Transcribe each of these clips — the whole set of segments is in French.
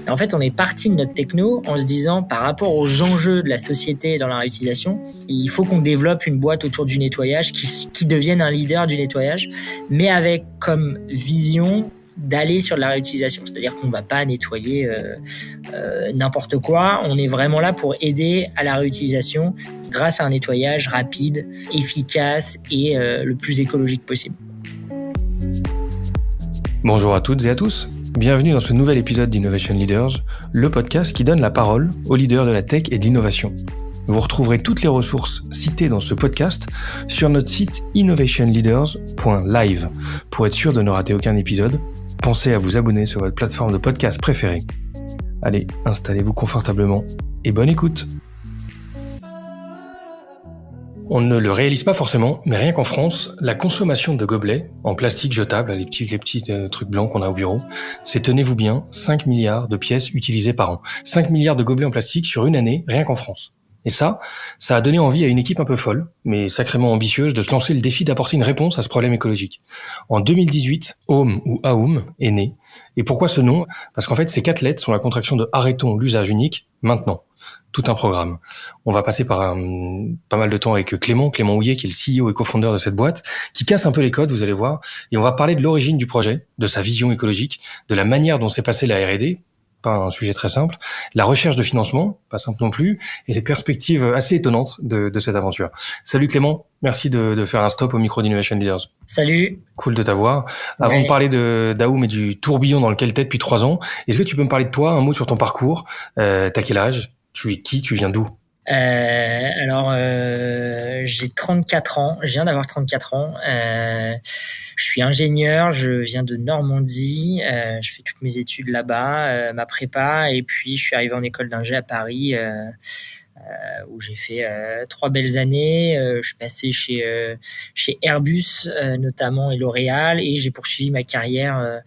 En fait, on est parti de notre techno en se disant, par rapport aux enjeux de la société dans la réutilisation, il faut qu'on développe une boîte autour du nettoyage qui devienne un leader du nettoyage, mais avec comme vision d'aller sur la réutilisation. C'est-à-dire qu'on ne va pas nettoyer n'importe quoi. On est vraiment là pour aider à la réutilisation grâce à un nettoyage rapide, efficace et le plus écologique possible. Bonjour à toutes et à tous. Bienvenue dans ce nouvel épisode d'Innovation Leaders, le podcast qui donne la parole aux leaders de la tech et de l'innovation. Vous retrouverez toutes les ressources citées dans ce podcast sur notre site innovationleaders.live. Pour être sûr de ne rater aucun épisode, pensez à vous abonner sur votre plateforme de podcast préférée. Allez, installez-vous confortablement et bonne écoute. On ne le réalise pas forcément, mais rien qu'en France, la consommation de gobelets en plastique jetable, les petits trucs blancs qu'on a au bureau, c'est, tenez-vous bien, 5 milliards de pièces utilisées par an. 5 milliards de gobelets en plastique sur une année, rien qu'en France. Et ça a donné envie à une équipe un peu folle, mais sacrément ambitieuse, de se lancer le défi d'apporter une réponse à ce problème écologique. En 2018, Aum ou Aum est né. Et pourquoi ce nom ? Parce qu'en fait, ces 4 lettres sont la contraction de Arrêtons l'usage unique, maintenant. Tout un programme. On va passer par pas mal de temps avec Clément Houillet, qui est le CEO et cofondeur de cette boîte, qui casse un peu les codes, vous allez voir, et on va parler de l'origine du projet, de sa vision écologique, de la manière dont s'est passée la R&D, pas un sujet très simple, la recherche de financement, pas simple non plus, et les perspectives assez étonnantes de cette aventure. Salut Clément, merci de faire un stop au micro d'Innovation Leaders. Salut. Cool de t'avoir. Avant de parler d'Aum et du tourbillon dans lequel t'es depuis 3 ans, est-ce que tu peux me parler de toi, un mot sur ton parcours ? T'as quel âge ? Tu es qui ? Tu viens d'où ? J'ai 34 ans. Je viens d'avoir 34 ans. Je suis ingénieur. Je viens de Normandie. Je fais toutes mes études là-bas, ma prépa. Et puis, je suis arrivé en école d'ingé à Paris, où j'ai fait 3 belles années. Je suis passé chez Airbus, notamment, et L'Oréal. Et j'ai poursuivi ma carrière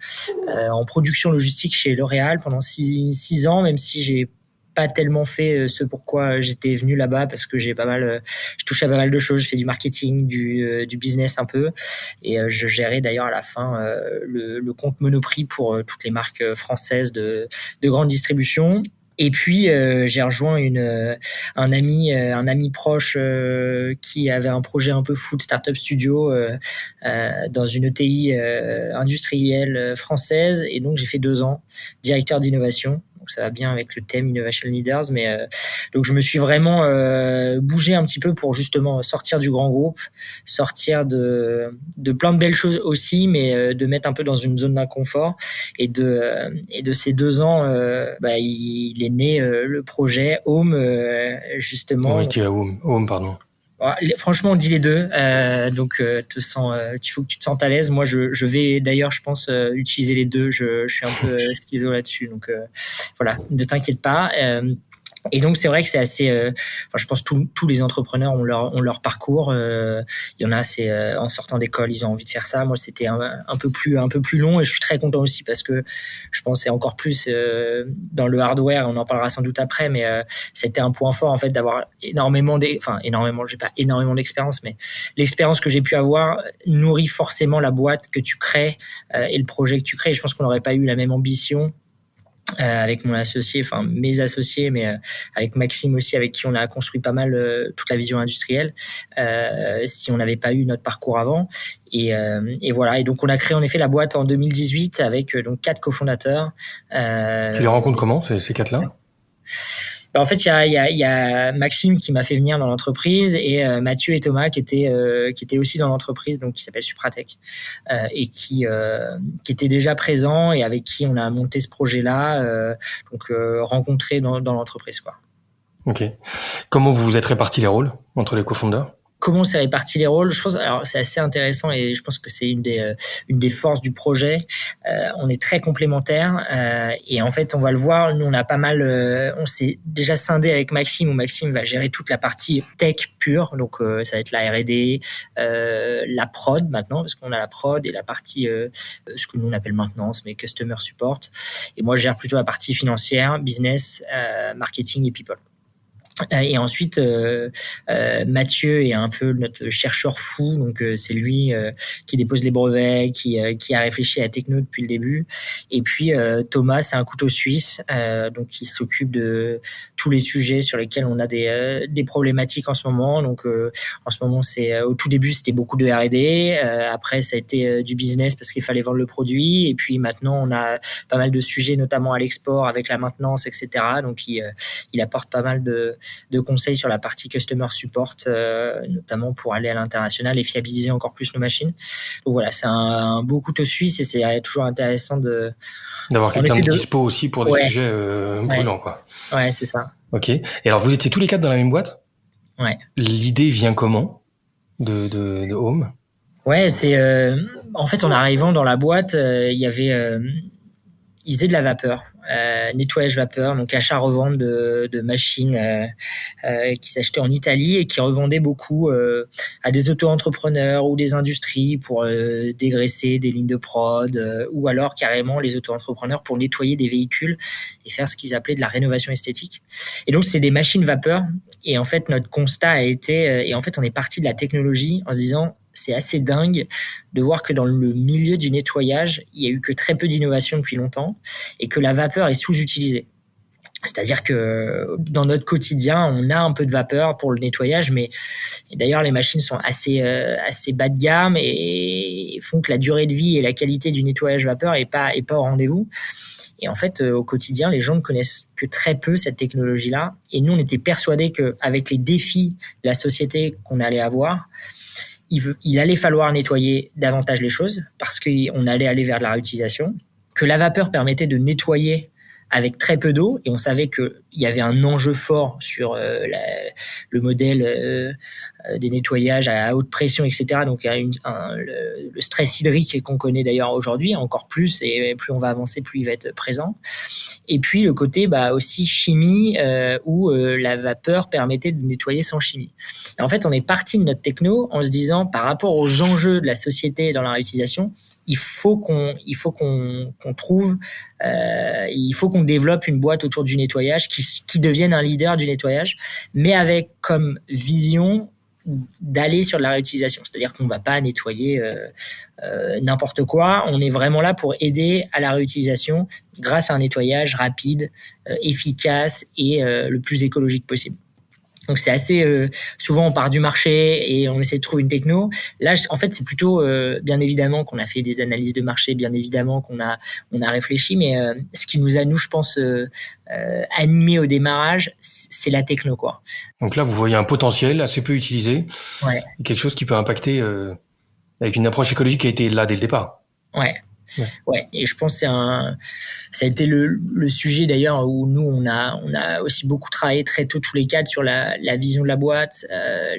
en production logistique chez L'Oréal pendant 6 ans, même si j'ai pas tellement fait ce pourquoi j'étais venu là-bas, parce que je touchais à pas mal de choses. Je fais du marketing, du business un peu, et je gérais d'ailleurs à la fin le compte Monoprix pour toutes les marques françaises de grande distribution. Et puis j'ai rejoint un ami proche qui avait un projet un peu fou de startup studio dans une ETI industrielle française, et donc j'ai fait 2 ans directeur d'innovation. Donc ça va bien avec le thème Innovation Leaders, mais donc je me suis vraiment bougé un petit peu pour justement sortir du grand groupe, sortir de plein de belles choses aussi, mais de mettre un peu dans une zone d'inconfort. Et de ces 2 ans, il est né le projet Aum, justement. Oui, je dis Aum, pardon. Franchement, on dit les deux, donc il faut que tu te sentes à l'aise. Moi, je vais d'ailleurs, je pense, utiliser les deux. Je suis un peu schizo là-dessus, donc voilà, ne t'inquiète pas. Et donc c'est vrai que c'est assez. Je pense tous les entrepreneurs ont leur parcours. Il y en a, c'est en sortant d'école, ils ont envie de faire ça. Moi, c'était un peu plus long, et je suis très content aussi parce que je pense c'est encore plus dans le hardware. On en parlera sans doute après, mais c'était un point fort en fait d'avoir j'ai pas énormément d'expérience, mais l'expérience que j'ai pu avoir nourrit forcément la boîte que tu crées et le projet que tu crées. Je pense qu'on n'aurait pas eu la même ambition avec mes associés, mais avec Maxime aussi, avec qui on a construit pas mal toute la vision industrielle, si on n'avait pas eu notre parcours avant. Et voilà. Et donc on a créé en effet la boîte en 2018 avec donc 4 cofondateurs. Tu les rencontres comment, ces 4-là ? En fait, il y a Maxime qui m'a fait venir dans l'entreprise, et Mathieu et Thomas qui étaient aussi dans l'entreprise, donc qui s'appelle Supratech, et qui étaient déjà présents et avec qui on a monté ce projet-là, rencontrés dans l'entreprise, quoi. Ok. Comment vous vous êtes répartis les rôles entre les cofondeurs ? Comment s'est réparti les rôles ? Je pense, alors c'est assez intéressant, et je pense que c'est une des forces du projet. On est très complémentaires, et en fait on va le voir. Nous on a pas mal, on s'est déjà scindé avec Maxime, où Maxime va gérer toute la partie tech pure, donc ça va être la R&D, la prod maintenant, parce qu'on a la prod et la partie ce que nous on appelle maintenance, mais customer support. Et moi je gère plutôt la partie financière, business, marketing et people. Et ensuite, Mathieu est un peu notre chercheur fou, donc c'est lui qui dépose les brevets, qui a réfléchi à la techno depuis le début. Et puis Thomas, c'est un couteau suisse, donc il s'occupe de tous les sujets sur lesquels on a des problématiques en ce moment. Donc en ce moment, c'est au tout début, c'était beaucoup de R&D. Après, ça a été du business parce qu'il fallait vendre le produit. Et puis maintenant, on a pas mal de sujets, notamment à l'export avec la maintenance, etc. Donc il apporte pas mal de conseils sur la partie customer support, notamment pour aller à l'international et fiabiliser encore plus nos machines. Donc voilà, c'est un beau couteau suisse et c'est toujours intéressant d'avoir quelqu'un de dispo aussi pour des sujets brûlants, ouais. quoi. Ouais, c'est ça. Ok. Et alors, vous étiez tous les 4 dans la même boîte? Ouais. L'idée vient comment de Home? Ouais, c'est en fait en arrivant dans la boîte, il y avait ils faisaient de la vapeur, nettoyage vapeur, donc achat-revente de machines qui s'achetaient en Italie et qui revendaient beaucoup à des auto-entrepreneurs ou des industries pour dégraisser des lignes de prod ou alors carrément les auto-entrepreneurs pour nettoyer des véhicules et faire ce qu'ils appelaient de la rénovation esthétique. Et donc, c'était des machines vapeur. Et en fait, notre constat a été... et en fait, on est parti de la technologie en se disant c'est assez dingue de voir que dans le milieu du nettoyage, il y a eu que très peu d'innovation depuis longtemps et que la vapeur est sous-utilisée. C'est-à-dire que dans notre quotidien, on a un peu de vapeur pour le nettoyage, mais d'ailleurs les machines sont assez bas de gamme et font que la durée de vie et la qualité du nettoyage vapeur est pas au rendez-vous. Et en fait, au quotidien, les gens ne connaissent que très peu cette technologie-là. Et nous, on était persuadés qu'avec les défis de la société qu'on allait avoir, il allait falloir nettoyer davantage les choses parce qu'on allait aller vers de la réutilisation, que la vapeur permettait de nettoyer avec très peu d'eau et on savait qu'il y avait un enjeu fort sur le modèle des nettoyages à haute pression, etc. Donc le stress hydrique qu'on connaît d'ailleurs aujourd'hui encore plus et plus on va avancer, plus il va être présent. Et puis le côté aussi chimie où la vapeur permettait de nettoyer sans chimie. Et en fait, on est parti de notre techno en se disant par rapport aux enjeux de la société dans la réutilisation, il faut qu'on trouve, il faut qu'on développe une boîte autour du nettoyage qui devienne un leader du nettoyage, mais avec comme vision d'aller sur la réutilisation. C'est-à-dire qu'on ne va pas nettoyer n'importe quoi. On est vraiment là pour aider à la réutilisation grâce à un nettoyage rapide, efficace et le plus écologique possible. Donc c'est assez souvent on part du marché et on essaie de trouver une techno. Là en fait c'est plutôt bien évidemment qu'on a fait des analyses de marché, bien évidemment qu'on a réfléchi, mais ce qui nous a nous je pense animé au démarrage, c'est la techno quoi. Donc là vous voyez un potentiel assez peu utilisé, ouais. Quelque chose qui peut impacter avec une approche écologique qui a été là dès le départ. Ouais. Et je pense que ça a été le sujet d'ailleurs où nous on a aussi beaucoup travaillé très tôt tous les quatre sur la vision de la boîte,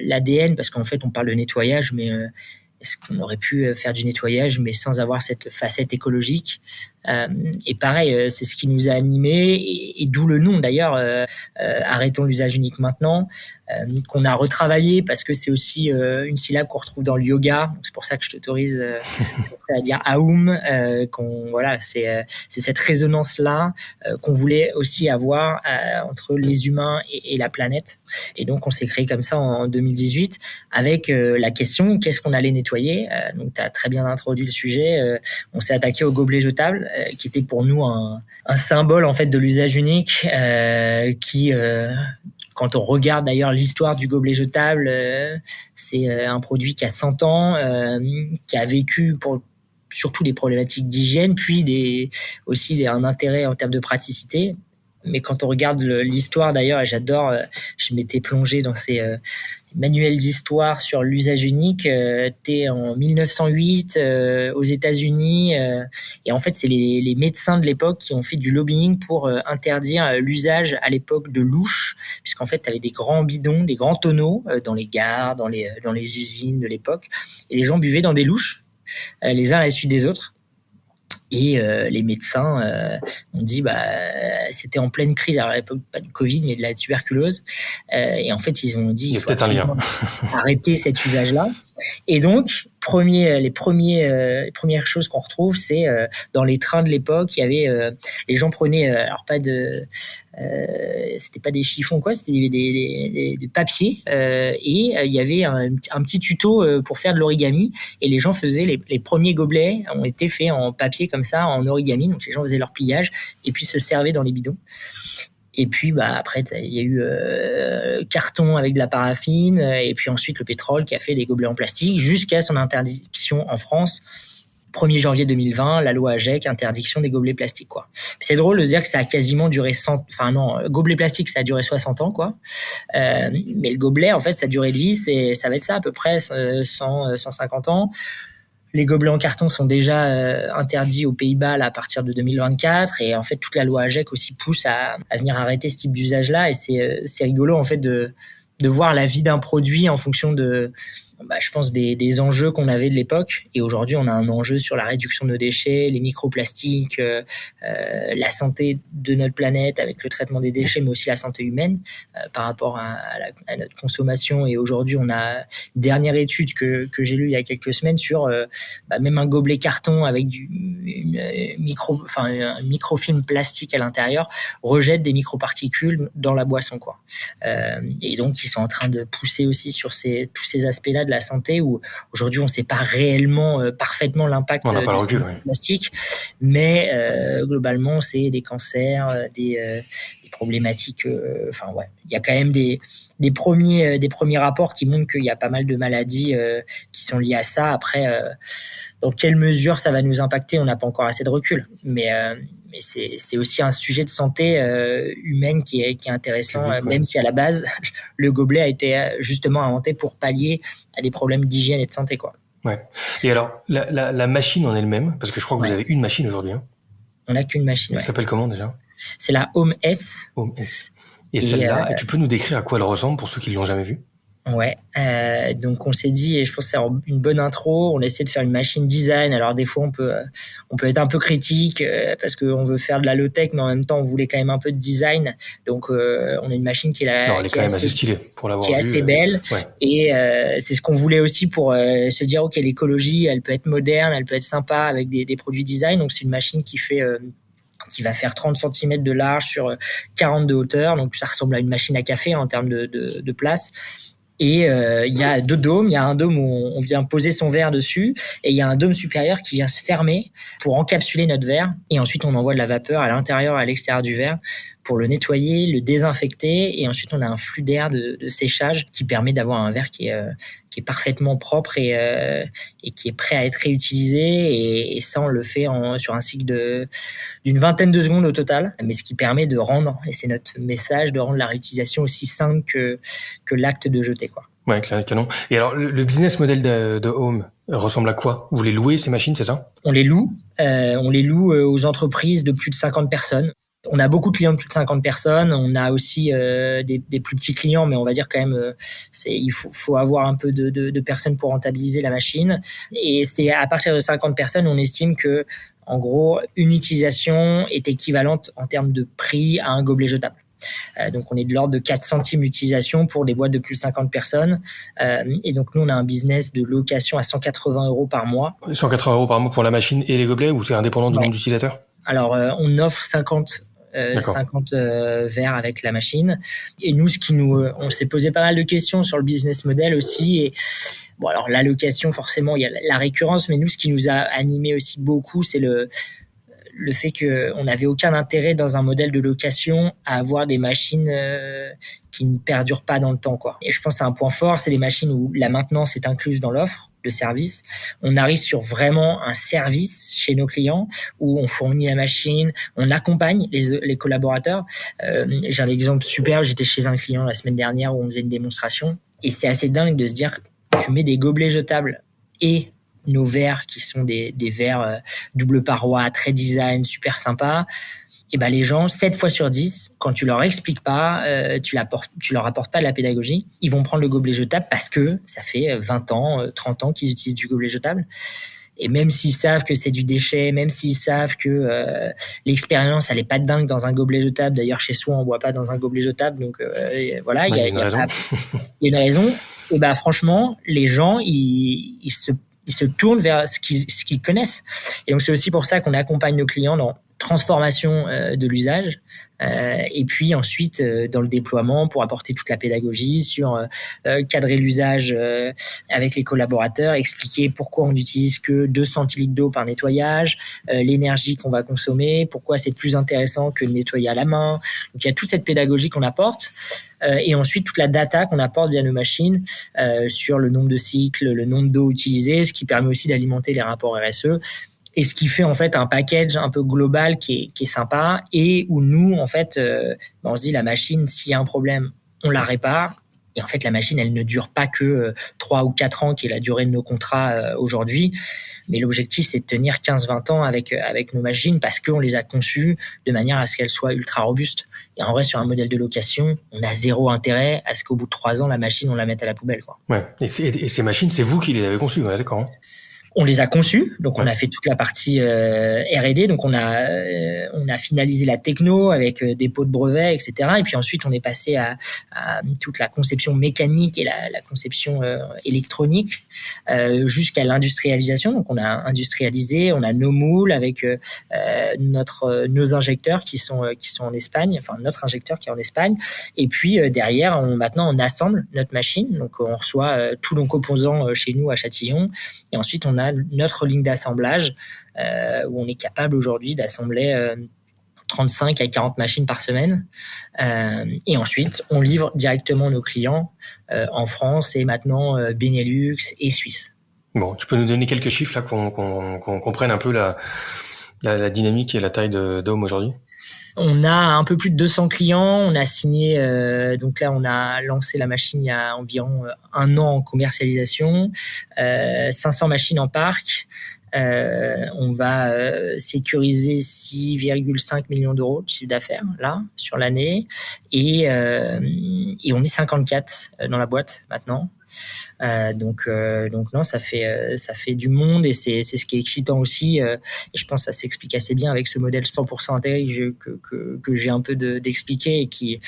l'ADN, parce qu'en fait on parle de nettoyage, mais est-ce qu'on aurait pu faire du nettoyage mais sans avoir cette facette écologique? Et pareil, c'est ce qui nous a animés et d'où le nom d'ailleurs, arrêtons l'usage unique maintenant, qu'on a retravaillé parce que c'est aussi une syllabe qu'on retrouve dans le yoga. Donc c'est pour ça que je t'autorise à dire Aum, c'est cette résonance là qu'on voulait aussi avoir entre les humains et la planète. Et donc on s'est créé comme ça en 2018 avec la question qu'est-ce qu'on allait nettoyer. Donc tu as très bien introduit le sujet. On s'est attaqué au gobelet jetable qui était pour nous un symbole en fait de l'usage unique qui quand on regarde d'ailleurs l'histoire du gobelet jetable, c'est un produit qui a 100 ans, qui a vécu pour surtout des problématiques d'hygiène, puis aussi un intérêt en termes de praticité. Mais quand on regarde l'histoire d'ailleurs, et j'adore, je m'étais plongé dans ces manuel d'histoire sur l'usage unique, t'es en 1908 aux États-Unis et en fait c'est les médecins de l'époque qui ont fait du lobbying pour interdire l'usage à l'époque de louches, puisqu'en fait t'avais des grands bidons, des grands tonneaux dans les gares, dans les usines de l'époque, et les gens buvaient dans des louches les uns à la suite des autres. Et les médecins ont dit c'était en pleine crise, alors à l'époque pas de Covid mais de la tuberculose, et en fait ils ont dit il faut peut-être un lien. arrêter cet usage-là. Et donc les premières choses qu'on retrouve, c'est dans les trains de l'époque, il y avait les gens prenaient alors pas de c'était pas des chiffons quoi, c'était des papiers et il y avait un petit tuto pour faire de l'origami et les gens faisaient les premiers gobelets ont été faits en papier comme ça en origami, donc les gens faisaient leur pliage et puis se servaient dans les bidons. Et puis après il y a eu carton avec de la paraffine et puis ensuite le pétrole qui a fait des gobelets en plastique jusqu'à son interdiction en France 1er janvier 2020, la loi AGEC, interdiction des gobelets plastiques, quoi. C'est drôle de se dire que ça a quasiment duré gobelet plastique, ça a duré 60 ans, quoi. Mais le gobelet, en fait, sa durée de vie, ça va être ça, à peu près 150 ans. Les gobelets en carton sont déjà interdits aux Pays-Bas là, à partir de 2024. Et en fait, toute la loi AGEC aussi pousse à venir arrêter ce type d'usage-là. Et c'est rigolo, en fait, de voir la vie d'un produit en fonction de, je pense, des enjeux qu'on avait de l'époque. Et aujourd'hui, on a un enjeu sur la réduction de nos déchets, les microplastiques, la santé de notre planète avec le traitement des déchets, mais aussi la santé humaine par rapport à notre consommation. Et aujourd'hui, on a une dernière étude que j'ai lue il y a quelques semaines sur même un gobelet carton avec un microfilm plastique à l'intérieur rejette des microparticules dans la boisson, quoi. Et donc, ils sont en train de pousser aussi sur tous ces aspects-là de la santé où aujourd'hui on ne sait pas réellement parfaitement l'impact du plastique, mais globalement c'est des cancers, des problématiques. Il y a quand même des premiers rapports qui montrent qu'il y a pas mal de maladies qui sont liées à ça. Après, dans quelle mesure ça va nous impacter, on n'a pas encore assez de recul, mais c'est aussi un sujet de santé humaine qui est intéressant, même si à la base, le gobelet a été justement inventé pour pallier à des problèmes d'hygiène et de santé, quoi. Ouais. Et alors, la machine en elle-même, parce que je crois que vous avez une machine aujourd'hui. Hein. On n'a qu'une machine. Elle s'appelle comment déjà ? C'est la Home S. Home S. Et celle-là, tu peux nous décrire à quoi elle ressemble pour ceux qui ne l'ont jamais vue ? Ouais, donc on s'est dit, et je pense que c'est une bonne intro, on essaie de faire une machine design. Alors des fois on peut être un peu critique parce qu'on veut faire de la low-tech, mais en même temps on voulait quand même un peu de design. Donc on a une machine qui est elle est quand même assez stylée pour l'avoir vue. Qui est assez belle. Ouais. Et c'est ce qu'on voulait aussi pour se dire, ok, l'écologie, elle peut être moderne, elle peut être sympa avec des produits design. Donc c'est une machine qui va faire 30 cm de large sur 40 de hauteur. Donc ça ressemble à une machine à café en termes de place. Et il y a deux dômes. Il y a un dôme où on vient poser son verre dessus, et il y a un dôme supérieur qui vient se fermer pour encapsuler notre verre. Et ensuite, on envoie de la vapeur à l'intérieur et à l'extérieur du verre pour le nettoyer, le désinfecter. Et ensuite, on a un flux d'air de séchage qui permet d'avoir un verre qui est parfaitement propre et qui est prêt à être réutilisé. Et ça, on le fait sur un cycle d'une vingtaine de secondes au total. Mais ce qui permet de rendre, et c'est notre message, de rendre la réutilisation aussi simple que l'acte de jeter, quoi. Ouais, canon. Et alors, le business model de Home ressemble à quoi ? Vous les louez, ces machines, c'est ça ? On les loue. Aux entreprises de plus de 50 personnes. On a beaucoup de clients de plus de 50 personnes. On a aussi des plus petits clients, mais on va dire quand même, il faut avoir un peu de personnes pour rentabiliser la machine. Et c'est à partir de 50 personnes, on estime que, en gros, une utilisation est équivalente en termes de prix à un gobelet jetable. Donc on est de l'ordre de 4 centimes d'utilisation pour des boîtes de plus de 50 personnes. Et donc nous, on a un business de location à 180 € par mois. 180 € par mois pour la machine et les gobelets, ou c'est indépendant du nombre d'utilisateurs ? Alors on offre 50 verres avec la machine. Et nous, on s'est posé pas mal de questions sur le business model aussi. Et bon, alors la location, forcément, il y a la récurrence, mais nous, ce qui nous a animé aussi beaucoup, c'est le fait qu'on n'avait aucun intérêt dans un modèle de location à avoir des machines qui ne perdurent pas dans le temps, quoi. Et je pense que c'est un point fort, c'est des machines où la maintenance est incluse dans l'offre de service. On arrive sur vraiment un service chez nos clients où on fournit la machine, on accompagne les collaborateurs. J'ai un exemple superbe, j'étais chez un client la semaine dernière où on faisait une démonstration et c'est assez dingue de se dire, tu mets des gobelets jetables et nos verres qui sont des verres double paroi, très design, super sympa. Et ben les gens, 7 fois sur 10, quand tu leur expliques pas, tu leur apportes pas de la pédagogie, ils vont prendre le gobelet jetable parce que ça fait 20 ans, 30 ans qu'ils utilisent du gobelet jetable. Et même s'ils savent que c'est du déchet, même s'ils savent que l'expérience, elle est pas dingue dans un gobelet jetable. D'ailleurs, chez soi, on boit pas dans un gobelet jetable. Donc il y a une raison. Et ben franchement, les gens, ils se ils se tournent vers ce qu'ils connaissent. Et donc c'est aussi pour ça qu'on accompagne nos clients dans transformation de l'usage, et puis ensuite dans le déploiement pour apporter toute la pédagogie sur cadrer l'usage avec les collaborateurs, expliquer pourquoi on n'utilise que 2 centilitres d'eau par nettoyage, l'énergie qu'on va consommer, pourquoi c'est plus intéressant que de nettoyer à la main. Donc il y a toute cette pédagogie qu'on apporte. Et ensuite toute la data qu'on apporte via nos machines sur le nombre de cycles, le nombre d'eau utilisée, ce qui permet aussi d'alimenter les rapports RSE. Et ce qui fait en fait un package un peu global qui est sympa, et où nous en fait on se dit la machine, s'il y a un problème, on la répare. Et en fait la machine elle ne dure pas que 3 ou 4 ans qui est la durée de nos contrats aujourd'hui, mais l'objectif c'est de tenir 15-20 ans avec nos machines, parce qu'on les a conçues de manière à ce qu'elles soient ultra robustes. Et en vrai sur un modèle de location, on a zéro intérêt à ce qu'au bout de 3 ans la machine on la mette à la poubelle, quoi. Ouais. Et ces machines, c'est vous qui les avez conçues, ouais, d'accord. On les a conçus, donc on a fait toute la partie R&D, donc on a finalisé la techno avec des pots de brevets, etc. Et puis ensuite on est passé à toute la conception mécanique et la conception électronique jusqu'à l'industrialisation. Donc on a industrialisé, on a nos moules avec nos injecteurs qui sont en Espagne, enfin notre injecteur qui est en Espagne. Et puis derrière, maintenant on assemble notre machine, donc on reçoit tous nos composants chez nous à Châtillon, et ensuite on a notre ligne d'assemblage où on est capable aujourd'hui d'assembler 35 à 40 machines par semaine. Et ensuite, on livre directement nos clients en France et maintenant Benelux et Suisse. Bon, tu peux nous donner quelques chiffres là qu'on comprenne un peu la dynamique et la taille de Dome aujourd'hui? On a un peu plus de 200 clients. On a signé, donc là, on a lancé la machine il y a environ 1 an en commercialisation, 500 machines en parc. On va sécuriser 6,5 millions d'euros de chiffre d'affaires là sur l'année, et on est 54 dans la boîte maintenant. Donc non, ça fait du monde, et c'est ce qui est excitant aussi, et je pense que ça s'explique assez bien avec ce modèle 100% intégré que j'ai un peu d'expliquer, et qui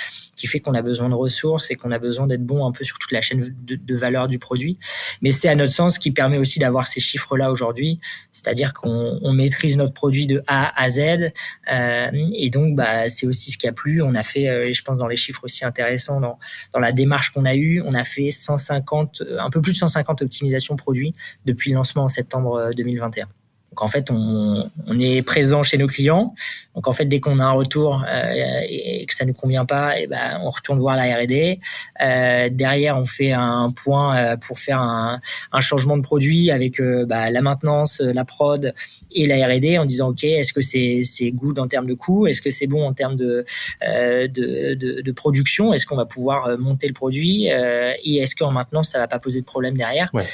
fait qu'on a besoin de ressources et qu'on a besoin d'être bon un peu sur toute la chaîne de valeur du produit. Mais c'est à notre sens qui permet aussi d'avoir ces chiffres-là aujourd'hui, c'est-à-dire qu'on maîtrise notre produit de A à Z, et donc c'est aussi ce qui a plu. On a fait, je pense dans les chiffres aussi intéressants, dans la démarche qu'on a eue, on a fait 150, un peu plus de 150 optimisations produits depuis le lancement en septembre 2021. Donc en fait, on est présent chez nos clients. Donc en fait, dès qu'on a un retour et que ça nous convient pas, on retourne voir la R&D. Derrière, on fait un point pour faire un changement de produit avec la maintenance, la prod et la R&D, en disant ok, est-ce que c'est good en termes de coût, est-ce que c'est bon en termes de production, est-ce qu'on va pouvoir monter le produit, et est-ce qu'en maintenance ça va pas poser de problème derrière. Ouais.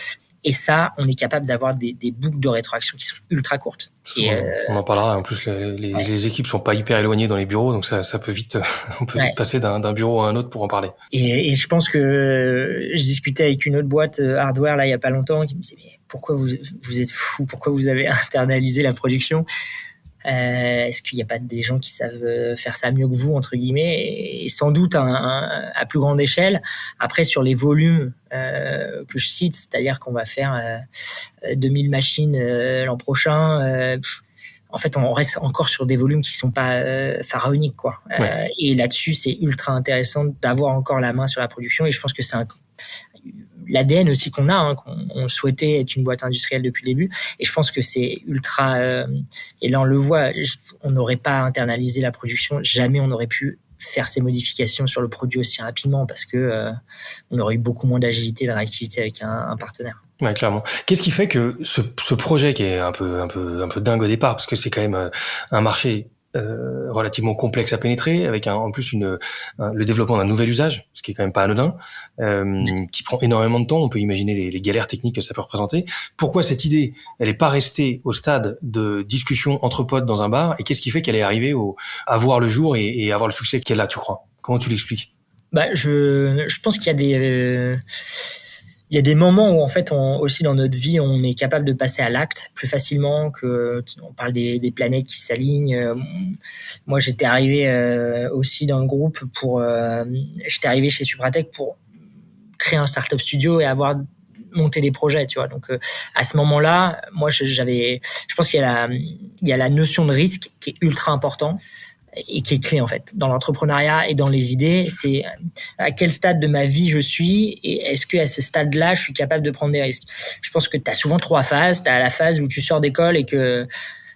Et ça, on est capable d'avoir des boucles de rétroaction qui sont ultra courtes. Et on en parlera. En plus, les équipes sont pas hyper éloignées dans les bureaux, donc ça peut vite, on peut vite passer d'un bureau à un autre pour en parler. Et je pense que je discutais avec une autre boîte hardware là il y a pas longtemps, qui me disait mais pourquoi vous êtes fous, pourquoi vous avez internalisé la production? Est-ce qu'il n'y a pas des gens qui savent faire ça mieux que vous, entre guillemets, et sans doute à plus grande échelle. Après, sur les volumes que je cite, c'est-à-dire qu'on va faire 2000 machines l'an prochain, en fait, on reste encore sur des volumes qui sont pas pharaoniques, quoi. Ouais. Et là-dessus, c'est ultra intéressant d'avoir encore la main sur la production, et je pense que c'est l'ADN aussi qu'on a, qu'on souhaitait être une boîte industrielle depuis le début, et je pense que c'est ultra et là on le voit, on n'aurait pas internalisé la production, jamais on n'aurait pu faire ces modifications sur le produit aussi rapidement, parce que on aurait eu beaucoup moins d'agilité et de réactivité avec un partenaire. Ouais, clairement. Qu'est-ce qui fait que ce projet, qui est un peu dingue au départ, parce que c'est quand même un marché relativement complexe à pénétrer, avec en plus le développement d'un nouvel usage, ce qui est quand même pas anodin, qui prend énormément de temps. On peut imaginer les galères techniques que ça peut représenter. Pourquoi cette idée, elle est pas restée au stade de discussion entre potes dans un bar, et qu'est-ce qui fait qu'elle est arrivée à voir le jour et avoir le succès qu'elle a, tu crois? Comment tu l'expliques? Je pense qu'il y a il y a des moments où en fait aussi dans notre vie on est capable de passer à l'acte plus facilement, que on parle des planètes qui s'alignent. Moi j'étais arrivé aussi dans le groupe j'étais arrivé chez Supratech pour créer un startup studio et avoir monter des projets, tu vois. Donc à ce moment-là, moi je pense qu'il y a la notion de risque qui est ultra important et qui est clé en fait dans l'entrepreneuriat et dans les idées. C'est à quel stade de ma vie je suis et est-ce que à ce stade-là je suis capable de prendre des risques. Je pense que tu as souvent 3 phases. Tu as la phase où tu sors d'école et que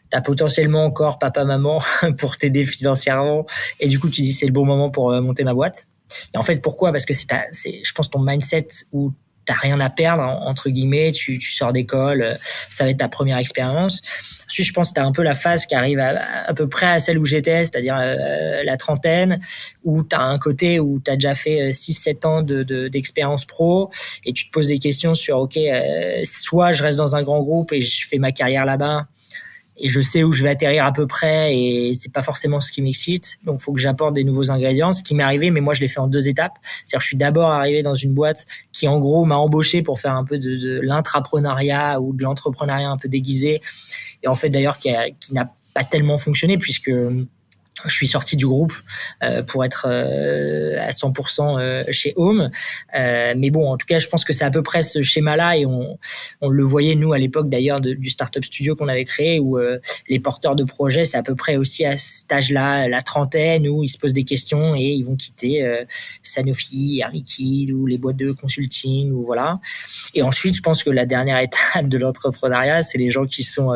t'as potentiellement encore papa, maman pour t'aider financièrement. Et du coup, tu dis, c'est le bon moment pour monter ma boîte. Et en fait, pourquoi? Parce que c'est, je pense, ton mindset où t'as rien à perdre, entre guillemets, tu sors d'école, ça va être ta première expérience. Ensuite, je pense que t'as un peu la phase qui arrive à peu près à celle où j'étais, c'est-à-dire la trentaine, où t'as un côté où t'as déjà fait 6-7 ans d'expérience pro et tu te poses des questions sur, ok, soit je reste dans un grand groupe et je fais ma carrière là-bas, et je sais où je vais atterrir à peu près et c'est pas forcément ce qui m'excite. Donc, faut que j'apporte des nouveaux ingrédients. Ce qui m'est arrivé, mais moi, je l'ai fait en 2 étapes. C'est-à-dire, je suis d'abord arrivé dans une boîte qui, en gros, m'a embauché pour faire un peu de l'intrapreneuriat ou de l'entrepreneuriat un peu déguisé. Et en fait, d'ailleurs, qui n'a pas tellement fonctionné puisque je suis sorti du groupe pour être à 100% chez Home. Mais bon, en tout cas, je pense que c'est à peu près ce schéma-là et on le voyait, nous, à l'époque, d'ailleurs, du Startup Studio qu'on avait créé où les porteurs de projets, c'est à peu près aussi à cet âge-là, la trentaine, où ils se posent des questions et ils vont quitter Sanofi, Air Liquide ou les boîtes de consulting ou voilà. Et ensuite, je pense que la dernière étape de l'entrepreneuriat, c'est les gens qui sont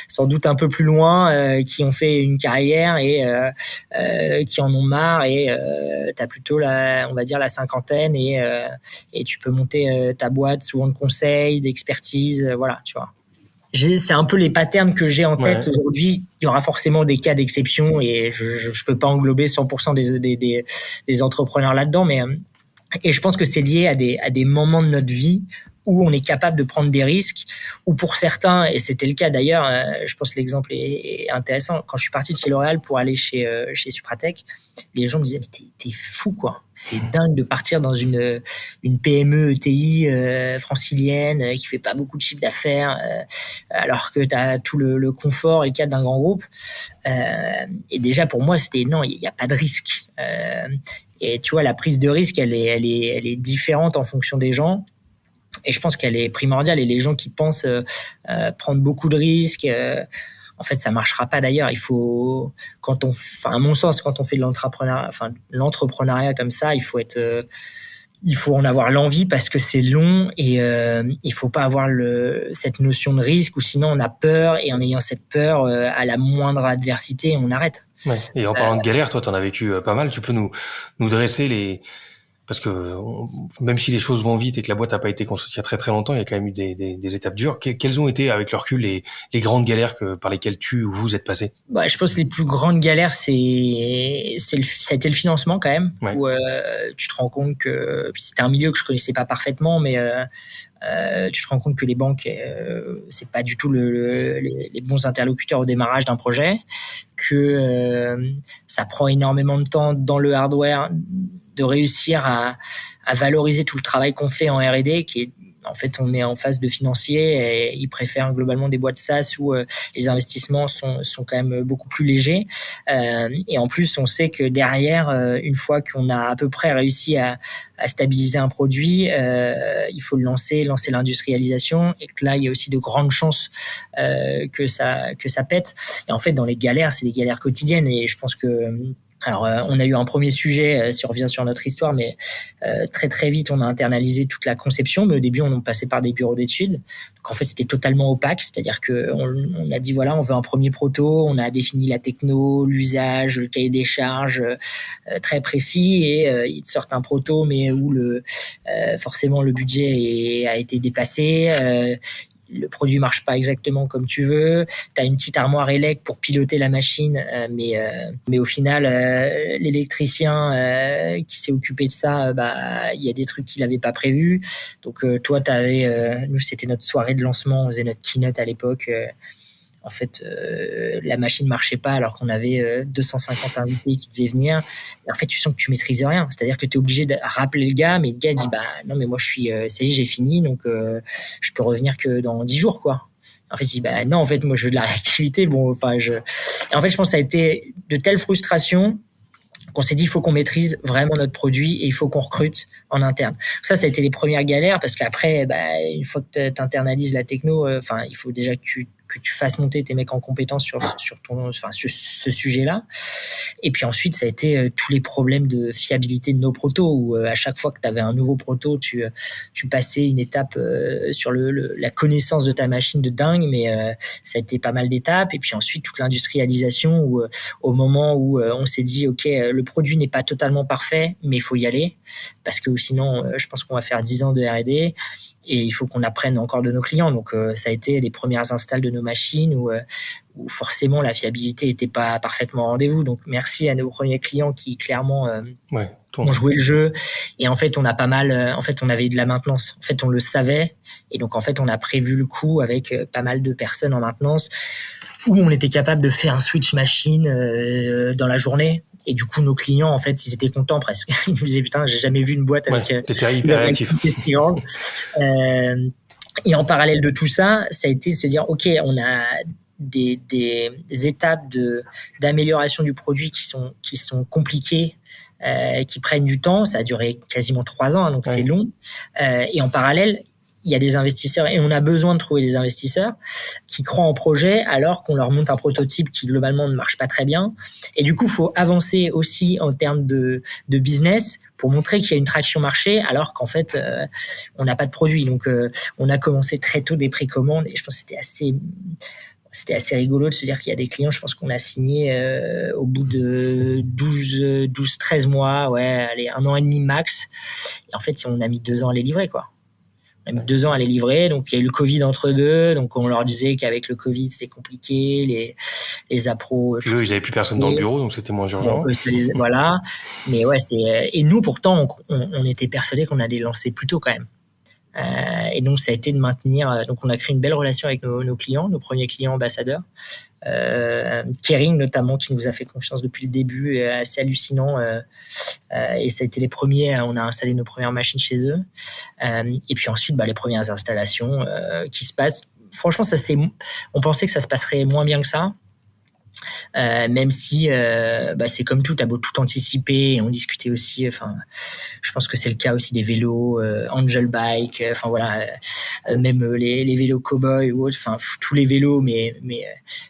sans doute un peu plus loin, qui ont fait une carrière et qui en ont marre et t'as plutôt on va dire la cinquantaine et tu peux monter ta boîte souvent de conseils, d'expertise, voilà, tu vois. C'est un peu les patterns que j'ai en tête aujourd'hui. Il y aura forcément des cas d'exception et je peux pas englober 100% des entrepreneurs là-dedans, mais et je pense que c'est lié à des moments de notre vie où on est capable de prendre des risques, ou pour certains, et c'était le cas d'ailleurs, je pense que l'exemple est intéressant, quand je suis parti de chez L'Oréal pour aller chez Supratech, les gens me disaient, mais t'es fou quoi, c'est dingue de partir dans une PME ETI francilienne qui fait pas beaucoup de chiffre d'affaires, alors que t'as tout le confort et le cadre d'un grand groupe. Et déjà pour moi, c'était non, il n'y a pas de risque. Et tu vois, la prise de risque, elle est différente en fonction des gens. Et je pense qu'elle est primordiale. Et les gens qui pensent prendre beaucoup de risques, en fait, ça marchera pas. D'ailleurs, il faut, à mon sens, quand on fait de l'entrepreneuriat comme ça, il faut en avoir l'envie parce que c'est long et il faut pas avoir cette notion de risque ou sinon on a peur et en ayant cette peur, à la moindre adversité, on arrête. Ouais. Et en parlant de galère, toi, t'en as vécu pas mal. Tu peux nous dresser parce que même si les choses vont vite et que la boîte n'a pas été construite il y a très très longtemps, il y a quand même eu des étapes dures. Quelles ont été, avec le recul, les grandes galères par lesquelles tu ou vous êtes passés? Bah, je pense que les plus grandes galères, ça a été le financement quand même, où tu te rends compte que c'était un milieu que je connaissais pas parfaitement, mais tu te rends compte que les banques, c'est pas du tout les bons interlocuteurs au démarrage d'un projet, que ça prend énormément de temps dans le hardware de réussir à valoriser tout le travail qu'on fait en R&D, qui est en fait, on est en phase de financier et ils préfèrent globalement des boîtes SaaS où les investissements sont quand même beaucoup plus légers. Et en plus, on sait que derrière, une fois qu'on a à peu près réussi à stabiliser un produit, il faut le lancer l'industrialisation et que là, il y a aussi de grandes chances que ça pète. Et en fait, dans les galères, c'est des galères quotidiennes et je pense que alors, on a eu un premier sujet, si on revient sur notre histoire, mais très très vite, on a internalisé toute la conception. Mais au début, on passait par des bureaux d'études. Donc en fait, c'était totalement opaque. C'est-à-dire que on a dit voilà, on veut un premier proto. On a défini la techno, l'usage, le cahier des charges très précis et ils te sortent un proto, mais où forcément le budget a été dépassé. Le produit marche pas exactement comme tu veux. T'as une petite armoire élect pour piloter la machine, mais au final, l'électricien qui s'est occupé de ça, il y a des trucs qu'il avait pas prévus. Donc toi, nous c'était notre soirée de lancement, on faisait notre keynote à l'époque. En fait, la machine marchait pas alors qu'on avait 250 invités qui devaient venir. Et en fait, tu sens que tu maîtrises rien. C'est-à-dire que tu es obligé de rappeler le gars, mais le gars dit non, mais moi je suis, ça y est, j'ai fini, donc je peux revenir que dans 10 jours, quoi. En fait, il dit non, en fait, moi je veux de la réactivité. Et en fait, je pense que ça a été de telles frustrations Donc on s'est dit, il faut qu'on maîtrise vraiment notre produit et il faut qu'on recrute en interne. Ça a été les premières galères parce qu'après, une fois que tu internalises la techno, il faut déjà que tu fasses monter tes mecs en compétence sur ce sujet-là. Et puis ensuite, ça a été tous les problèmes de fiabilité de nos protos où à chaque fois que tu avais un nouveau proto, tu passais une étape sur la connaissance de ta machine de dingue, mais ça a été pas mal d'étapes. Et puis ensuite, toute l'industrialisation où au moment où on s'est dit, OK, le produit n'est pas totalement parfait, mais il faut y aller parce que sinon, je pense qu'on va faire 10 ans de R&D. Et il faut qu'on apprenne encore de nos clients. Donc, ça a été les premières installs de nos machines où forcément la fiabilité était pas parfaitement au rendez-vous. Donc, merci à nos premiers clients qui clairement ont joué le jeu. Et en fait, on a pas mal. On avait de la maintenance. En fait, on le savait. Et donc, en fait, on a prévu le coup avec pas mal de personnes en maintenance où on était capable de faire un switch machine dans la journée. Et du coup, nos clients, en fait, ils étaient contents presque. Ils nous disaient, putain, j'ai jamais vu une boîte avec hyper réactif. Si grande. Et en parallèle de tout ça, ça a été de se dire, OK, on a des étapes d'amélioration du produit qui sont compliquées, qui prennent du temps. Ça a duré quasiment 3 ans, donc c'est long. Et en parallèle, il y a des investisseurs et on a besoin de trouver des investisseurs qui croient en projet alors qu'on leur monte un prototype qui globalement ne marche pas très bien. Et du coup, il faut avancer aussi en termes de business pour montrer qu'il y a une traction marché alors qu'en fait, on n'a pas de produit. Donc, on a commencé très tôt des précommandes et je pense que c'était assez rigolo de se dire qu'il y a des clients, je pense qu'on a signé au bout de 13 mois, 1 an et demi max. Et en fait, on a mis 2 ans à les livrer, quoi. On a mis 2 ans à les livrer, donc il y a eu le Covid entre deux, donc on leur disait qu'avec le Covid c'était compliqué, les appros. Puis eux, ils n'avaient plus personne dans le bureau, donc c'était moins urgent. Bon, voilà, mais et nous pourtant on était persuadés qu'on allait lancer plus tôt quand même. Et donc ça a été de maintenir. Donc on a créé une belle relation avec nos clients, nos premiers clients ambassadeurs. Kering notamment qui nous a fait confiance depuis le début, assez hallucinant, et ça a été les premiers, on a installé nos premières machines chez eux, et puis ensuite les premières installations qui se passent. Franchement, on pensait que ça se passerait moins bien que ça. Même si c'est comme tout, t'as beau tout anticiper, et on discutait aussi, je pense que c'est le cas aussi des vélos Angel Bike, même les vélos Cowboy ou autres, tous les vélos, mais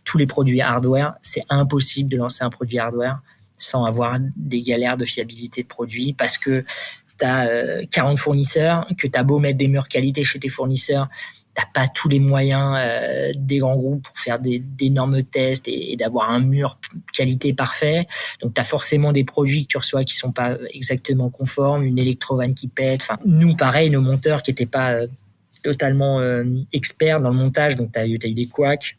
tous les produits hardware, c'est impossible de lancer un produit hardware sans avoir des galères de fiabilité de produit parce que t'as 40 fournisseurs, que t'as beau mettre des murs qualité chez tes fournisseurs, t'as pas tous les moyens des grands groupes pour faire d'énormes tests et d'avoir un mur qualité parfait. Donc t'as forcément des produits que tu reçois qui sont pas exactement conformes, une électrovanne qui pète. Nous pareil, nos monteurs qui étaient pas totalement experts dans le montage, donc t'as eu des couacs,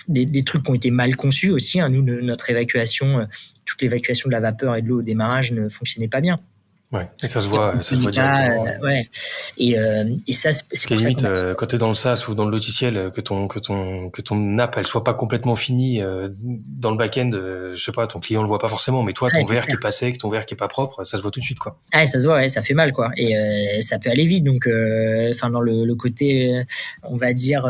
des trucs qui ont été mal conçus aussi. Nous, notre évacuation, toute l'évacuation de la vapeur et de l'eau au démarrage ne fonctionnait pas bien. Ouais, et ça se voit directement. Et ça, c'est pour limite, ça quand t'es dans le SaaS ou dans le logiciel, que ton app, elle soit pas complètement finie, dans le back-end, je sais pas, ton client le voit pas forcément, mais toi, ton verre qui est pas sec, ton verre qui est pas propre, ça se voit tout de suite, quoi. Ah, ça se voit, ça fait mal, quoi. Et ça peut aller vite. Donc, dans le côté, on va dire,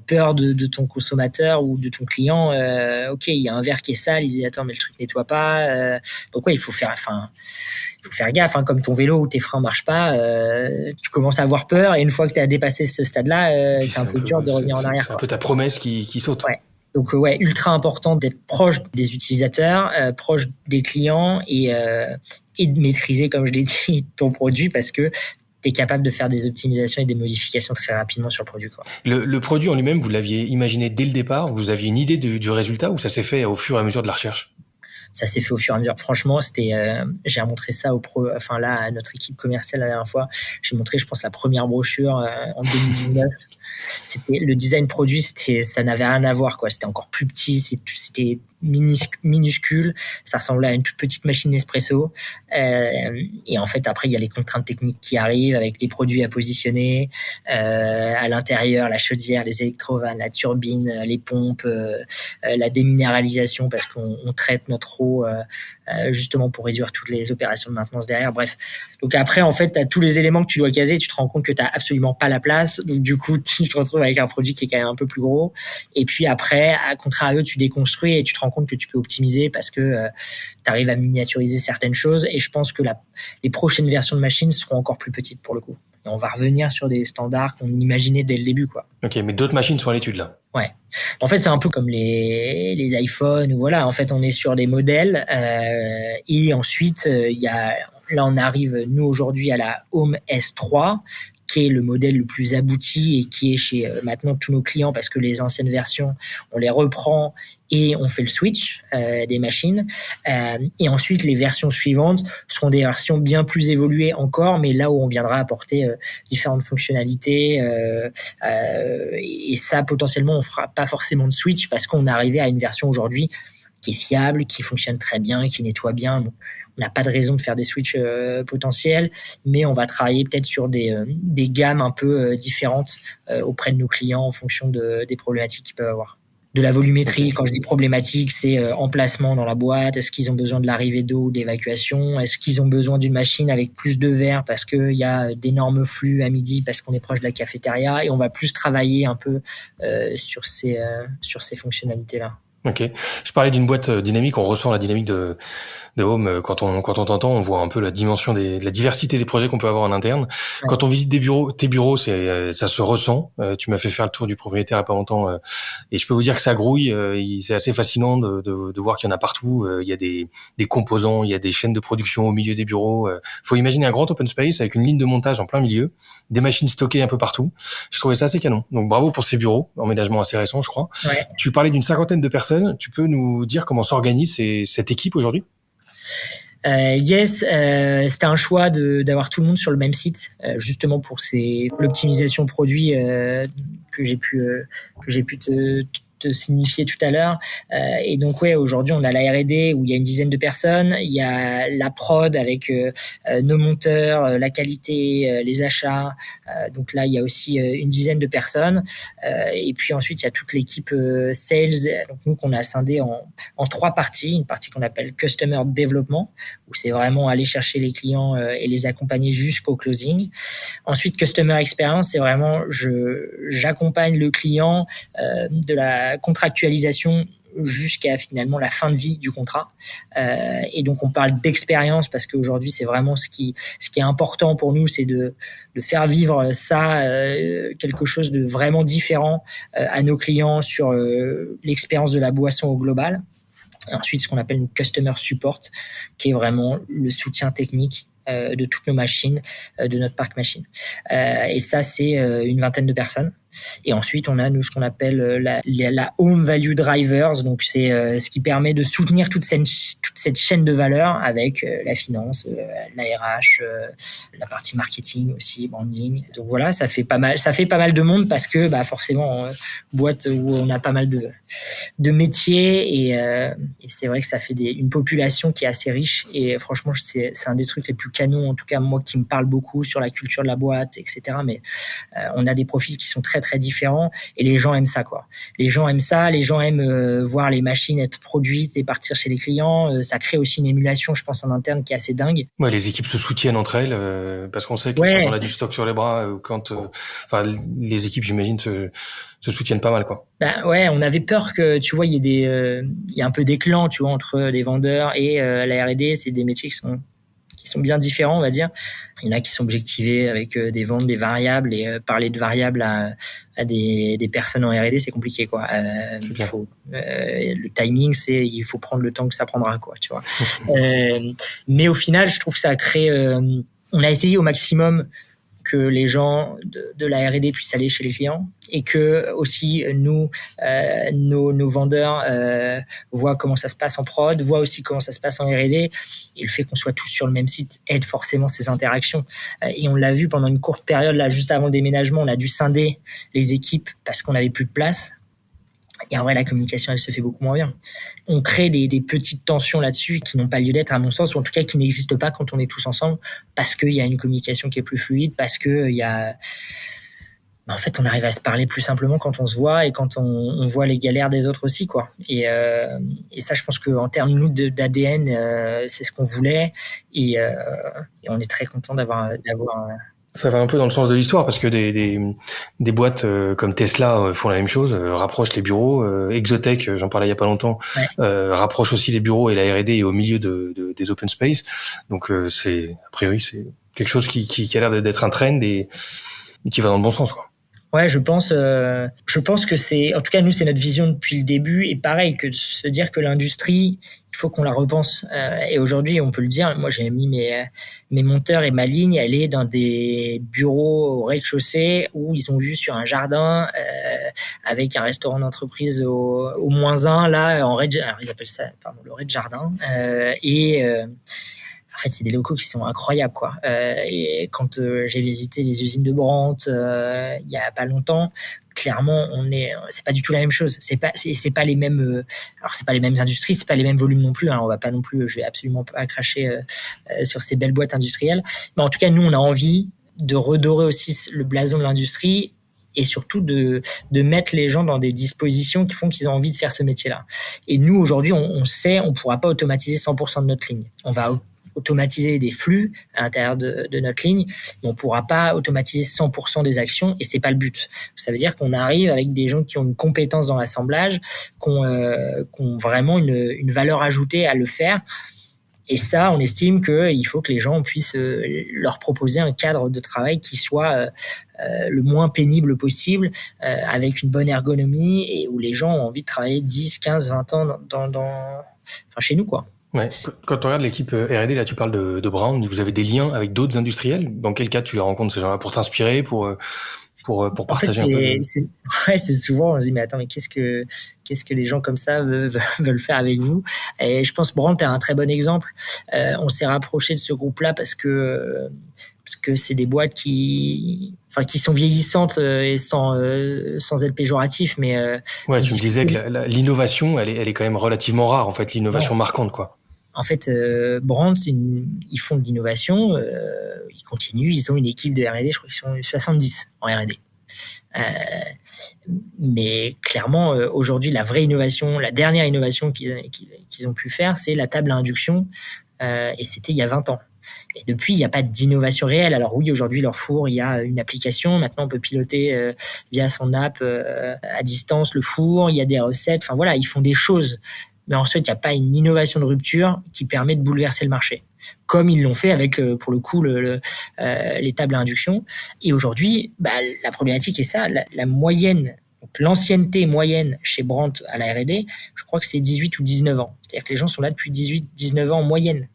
peur de ton consommateur ou de ton client, OK, il y a un verre qui est sale, il dit, attends, mais le truc nettoie pas. Donc, il faut faire gaffe, comme ton vélo où tes freins marchent pas, tu commences à avoir peur et une fois que tu as dépassé ce stade-là, c'est un peu dur de revenir en arrière. C'est un peu ta promesse qui saute. Ouais. Donc ultra important d'être proche des utilisateurs, proche des clients et de maîtriser, comme je l'ai dit, ton produit parce que tu es capable de faire des optimisations et des modifications très rapidement sur le produit, quoi. Le produit en lui-même, vous l'aviez imaginé dès le départ? Vous aviez une idée du résultat ou ça s'est fait au fur et à mesure de la recherche? Ça s'est fait au fur et à mesure. Franchement, j'ai montré ça à notre équipe commerciale la dernière fois. J'ai montré, je pense, la première brochure en 2019. C'était le design produit, ça n'avait rien à voir, quoi. C'était encore plus petit, c'était minuscule, ça ressemblait à une toute petite machine Nespresso, et en fait après il y a les contraintes techniques qui arrivent avec les produits à positionner à l'intérieur, la chaudière, les électrovannes, la turbine, les pompes, la déminéralisation parce qu'on traite notre eau justement pour réduire toutes les opérations de maintenance derrière. Bref, donc après en fait t'as tous les éléments que tu dois caser, tu te rends compte que t'as absolument pas la place, donc du coup tu te retrouves avec un produit qui est quand même un peu plus gros, et puis après à contrario tu déconstruis et tu te rends rends compte que tu peux optimiser parce que tu arrives à miniaturiser certaines choses. Et je pense que les prochaines versions de machines seront encore plus petites pour le coup. Et on va revenir sur des standards qu'on imaginait dès le début, quoi. Ok, mais d'autres machines sont à l'étude là. Ouais. En fait, c'est un peu comme les iPhones. Voilà, en fait, on est sur des modèles et ensuite là, on arrive nous aujourd'hui à la Home S3, qui est le modèle le plus abouti et qui est chez maintenant tous nos clients parce que les anciennes versions, on les reprend et on fait le switch des machines. Et ensuite, les versions suivantes seront des versions bien plus évoluées encore, mais là où on viendra apporter différentes fonctionnalités. Et ça, potentiellement, on fera pas forcément de switch parce qu'on est arrivé à une version aujourd'hui qui est fiable, qui fonctionne très bien, qui nettoie bien. Bon, on n'a pas de raison de faire des switches potentiels, mais on va travailler peut-être sur des gammes un peu différentes auprès de nos clients en fonction des problématiques qu'ils peuvent avoir. De la volumétrie, quand je dis problématique, c'est emplacement dans la boîte. Est-ce qu'ils ont besoin de l'arrivée d'eau ou d'évacuation? Est-ce qu'ils ont besoin d'une machine avec plus de verre parce qu'il y a d'énormes flux à midi parce qu'on est proche de la cafétéria? Et on va plus travailler un peu sur ces fonctionnalités-là. Ok. Je parlais d'une boîte dynamique. On ressent la dynamique de Home. Quand on t'entend, on voit un peu la dimension de la diversité des projets qu'on peut avoir en interne. Ouais. Quand on visite tes bureaux, ça se ressent. Tu m'as fait faire le tour du propriétaire il y a pas longtemps, et je peux vous dire que ça grouille. C'est assez fascinant de voir qu'il y en a partout. Il y a des composants, il y a des chaînes de production au milieu des bureaux. Faut imaginer un grand open space avec une ligne de montage en plein milieu, des machines stockées un peu partout. Je trouvais ça assez canon. Donc bravo pour ces bureaux, emménagement assez récent, je crois. Ouais. Tu parlais d'une 50aine de personnes. Tu peux nous dire comment s'organise cette équipe aujourd'hui? Yes, c'était un choix d'avoir tout le monde sur le même site, justement pour l'optimisation produit que j'ai pu te signifier tout à l'heure. Et donc ouais, aujourd'hui on a la R&D où il y a une dizaine de personnes, il y a la prod avec nos monteurs, la qualité, les achats. Donc là il y a aussi une dizaine de personnes. Et puis ensuite il y a toute l'équipe sales. Donc nous qu'on a scindé en trois parties. Une partie qu'on appelle Customer Development, où c'est vraiment aller chercher les clients et les accompagner jusqu'au closing. Ensuite, Customer Experience, c'est vraiment j'accompagne le client de la contractualisation jusqu'à finalement la fin de vie du contrat. Et donc on parle d'expérience parce qu'aujourd'hui c'est vraiment ce qui est important pour nous, c'est de faire vivre ça, quelque chose de vraiment différent à nos clients sur l'expérience de la boisson au global. Et ensuite, ce qu'on appelle une customer support, qui est vraiment le soutien technique de toutes nos machines, de notre parc machine. Et ça, c'est une vingtaine de personnes. Et ensuite, on a, nous, ce qu'on appelle la Home Value Drivers. Donc, c'est ce qui permet de soutenir toute cette chaîne de valeur avec la finance, la RH, la partie marketing aussi, branding. Donc voilà, ça fait pas mal de monde parce que, forcément, boîte où on a pas mal de métiers et c'est vrai que ça fait une population qui est assez riche. Et franchement, c'est un des trucs les plus canons, en tout cas, moi, qui me parle beaucoup sur la culture de la boîte, etc. Mais on a des profils qui sont très, très différents et les gens aiment ça, quoi. Les gens aiment ça, les gens aiment voir les machines être produites et partir chez les clients. Ça crée aussi une émulation, je pense, en interne qui est assez dingue. Ouais, les équipes se soutiennent entre elles parce qu'on sait que quand on a du stock sur les bras, les équipes, j'imagine, se soutiennent pas mal, quoi. Ouais, on avait peur que, tu vois, il y a un peu des clans, tu vois, entre les vendeurs et la R&D. C'est des métiers qui sont bien différents, on va dire. Il y en a qui sont objectivés avec des ventes, des variables, et parler de variables à des personnes en R&D, c'est compliqué, quoi. Le timing, il faut prendre le temps que ça prendra, quoi, tu vois. Mais au final, je trouve que ça a créé, on a essayé au maximum que les gens de la R&D puissent aller chez les clients et que aussi nous, nos vendeurs voient comment ça se passe en prod, voient aussi comment ça se passe en R&D. Et le fait qu'on soit tous sur le même site aide forcément ces interactions. Et on l'a vu pendant une courte période, là, juste avant le déménagement, on a dû scinder les équipes parce qu'on n'avait plus de place. Et en vrai, la communication, elle se fait beaucoup moins bien. On crée des petites tensions là-dessus qui n'ont pas lieu d'être, à mon sens, ou en tout cas qui n'existent pas quand on est tous ensemble, parce qu'il y a une communication qui est plus fluide, parce que il y a... En fait, on arrive à se parler plus simplement quand on se voit et quand on voit les galères des autres aussi, quoi. Et ça, je pense qu'en termes, nous, d'ADN, c'est ce qu'on voulait. Et on est très content d'avoir Ça va un peu dans le sens de l'histoire parce que des boîtes comme Tesla font la même chose, rapprochent les bureaux. Exotech, j'en parlais il y a pas longtemps, Ouais. rapproche aussi les bureaux et la R&D est au milieu des open space. Donc c'est a priori c'est quelque chose qui a l'air d'être un trend et qui va dans le bon sens, quoi. Ouais, je pense que c'est, en tout cas, nous, c'est notre vision depuis le début. Et pareil, que de se dire que l'industrie, il faut qu'on la repense. Et aujourd'hui, on peut le dire, moi, j'ai mis mes monteurs et ma ligne, elle est dans des bureaux au rez-de-chaussée où ils ont vu sur un jardin, avec un restaurant d'entreprise au -1, là, alors ils appellent ça, pardon, le rez-de-jardin. En fait, c'est des locaux qui sont incroyables, quoi. Et quand j'ai visité les usines de Brandt il y a pas longtemps, clairement, c'est pas du tout la même chose. C'est pas les mêmes. Alors c'est pas les mêmes industries, c'est pas les mêmes volumes non plus. Hein. On va pas non plus. Je vais absolument pas cracher sur ces belles boîtes industrielles. Mais en tout cas, nous, on a envie de redorer aussi le blason de l'industrie et surtout de mettre les gens dans des dispositions qui font qu'ils ont envie de faire ce métier-là. Et nous, aujourd'hui, on sait, on pourra pas automatiser 100% de notre ligne. On va automatiser des flux à l'intérieur de notre ligne, mais on pourra pas automatiser 100% des actions et c'est pas le but. Ça veut dire qu'on arrive avec des gens qui ont une compétence dans l'assemblage, qui ont vraiment une valeur ajoutée à le faire. Et ça, on estime qu'il faut que les gens puissent leur proposer un cadre de travail qui soit le moins pénible possible, avec une bonne ergonomie et où les gens ont envie de travailler 10, 15, 20 ans chez nous, quoi. Ouais. Quand tu regardes l'équipe R&D, là, tu parles de Brown, vous avez des liens avec d'autres industriels. Dans quel cas tu les rencontres, ces gens-là, pour t'inspirer, pour partager un peu c'est souvent, on se dit, mais attends, mais qu'est-ce que les gens comme ça veulent faire avec vous? Et je pense Brandt est un très bon exemple. On s'est rapproché de ce groupe-là parce que c'est des boîtes qui sont vieillissantes et sans être péjoratif, mais ouais, tu me disais que l'innovation, elle est quand même relativement rare, en fait, l'innovation marquante, quoi. En fait, Brandt, ils font de l'innovation, ils continuent, ils ont une équipe de R&D, je crois qu'ils sont 70 en R&D. Mais clairement, aujourd'hui, la vraie innovation, la dernière innovation qu'ils ont pu faire, c'est la table à induction, et c'était il y a 20 ans. Et depuis, il n'y a pas d'innovation réelle. Alors oui, aujourd'hui, leur four, il y a une application. Maintenant, on peut piloter via son app à distance le four. Il y a des recettes. Enfin voilà, ils font des choses. Mais ensuite, il n'y a pas une innovation de rupture qui permet de bouleverser le marché, comme ils l'ont fait avec, pour le coup, les tables à induction. Et aujourd'hui, la problématique est ça, la moyenne, donc l'ancienneté moyenne chez Brandt à la R&D, je crois que c'est 18 ou 19 ans. C'est-à-dire que les gens sont là depuis 18, 19 ans en moyenne.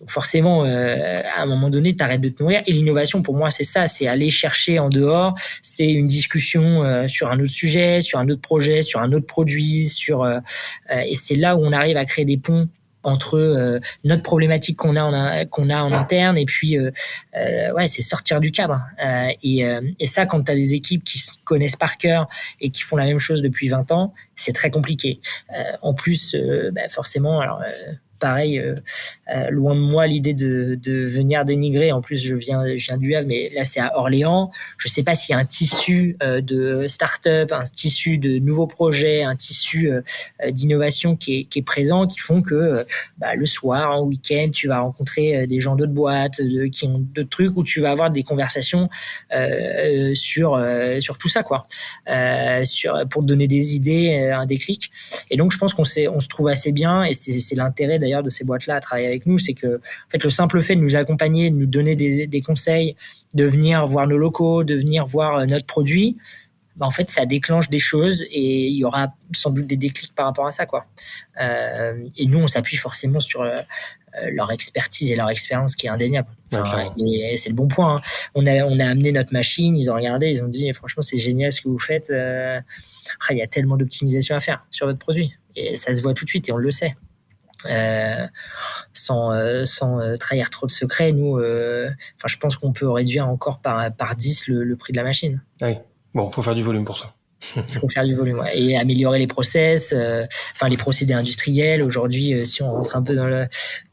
Donc forcément, à un moment donné, t'arrêtes de te nourrir. Et l'innovation, pour moi, c'est ça, c'est aller chercher en dehors. C'est une discussion sur un autre sujet, sur un autre projet, sur un autre produit, et c'est là où on arrive à créer des ponts entre notre problématique qu'on a en interne et puis c'est sortir du cadre. Et ça, quand t'as des équipes qui se connaissent par cœur et qui font la même chose depuis 20 ans, c'est très compliqué. En plus, forcément, alors pareil, loin de moi l'idée de venir dénigrer. En plus, je viens du Havre, mais là c'est à Orléans. Je sais pas s'il y a un tissu de start-up, un tissu de nouveaux projets, un tissu d'innovation qui est présent, qui font que le soir, en week-end, tu vas rencontrer des gens d'autres boîtes, qui ont d'autres trucs, où tu vas avoir des conversations sur tout ça, quoi, pour te donner des idées, un déclic. Et donc je pense on se trouve assez bien, et c'est l'intérêt d'ailleurs de ces boîtes-là à travailler avec nous, c'est que en fait le simple fait de nous accompagner, de nous donner des conseils, de venir voir nos locaux, de venir voir notre produit, en fait ça déclenche des choses et il y aura sans doute des déclics par rapport à ça, quoi. Et nous on s'appuie forcément sur leur expertise et leur expérience qui est indéniable. Et c'est le bon point. Hein. On a amené notre machine, ils ont regardé, ils ont dit franchement c'est génial ce que vous faites. Il y a tellement d'optimisation à faire sur votre produit et ça se voit tout de suite et on le sait. Sans trahir trop de secrets, nous, je pense qu'on peut réduire encore par 10 le prix de la machine. Ah oui. Bon, faut faire du volume pour ça. Il faut faire du volume, ouais. Et améliorer les process, les procédés industriels. Aujourd'hui, si on rentre un peu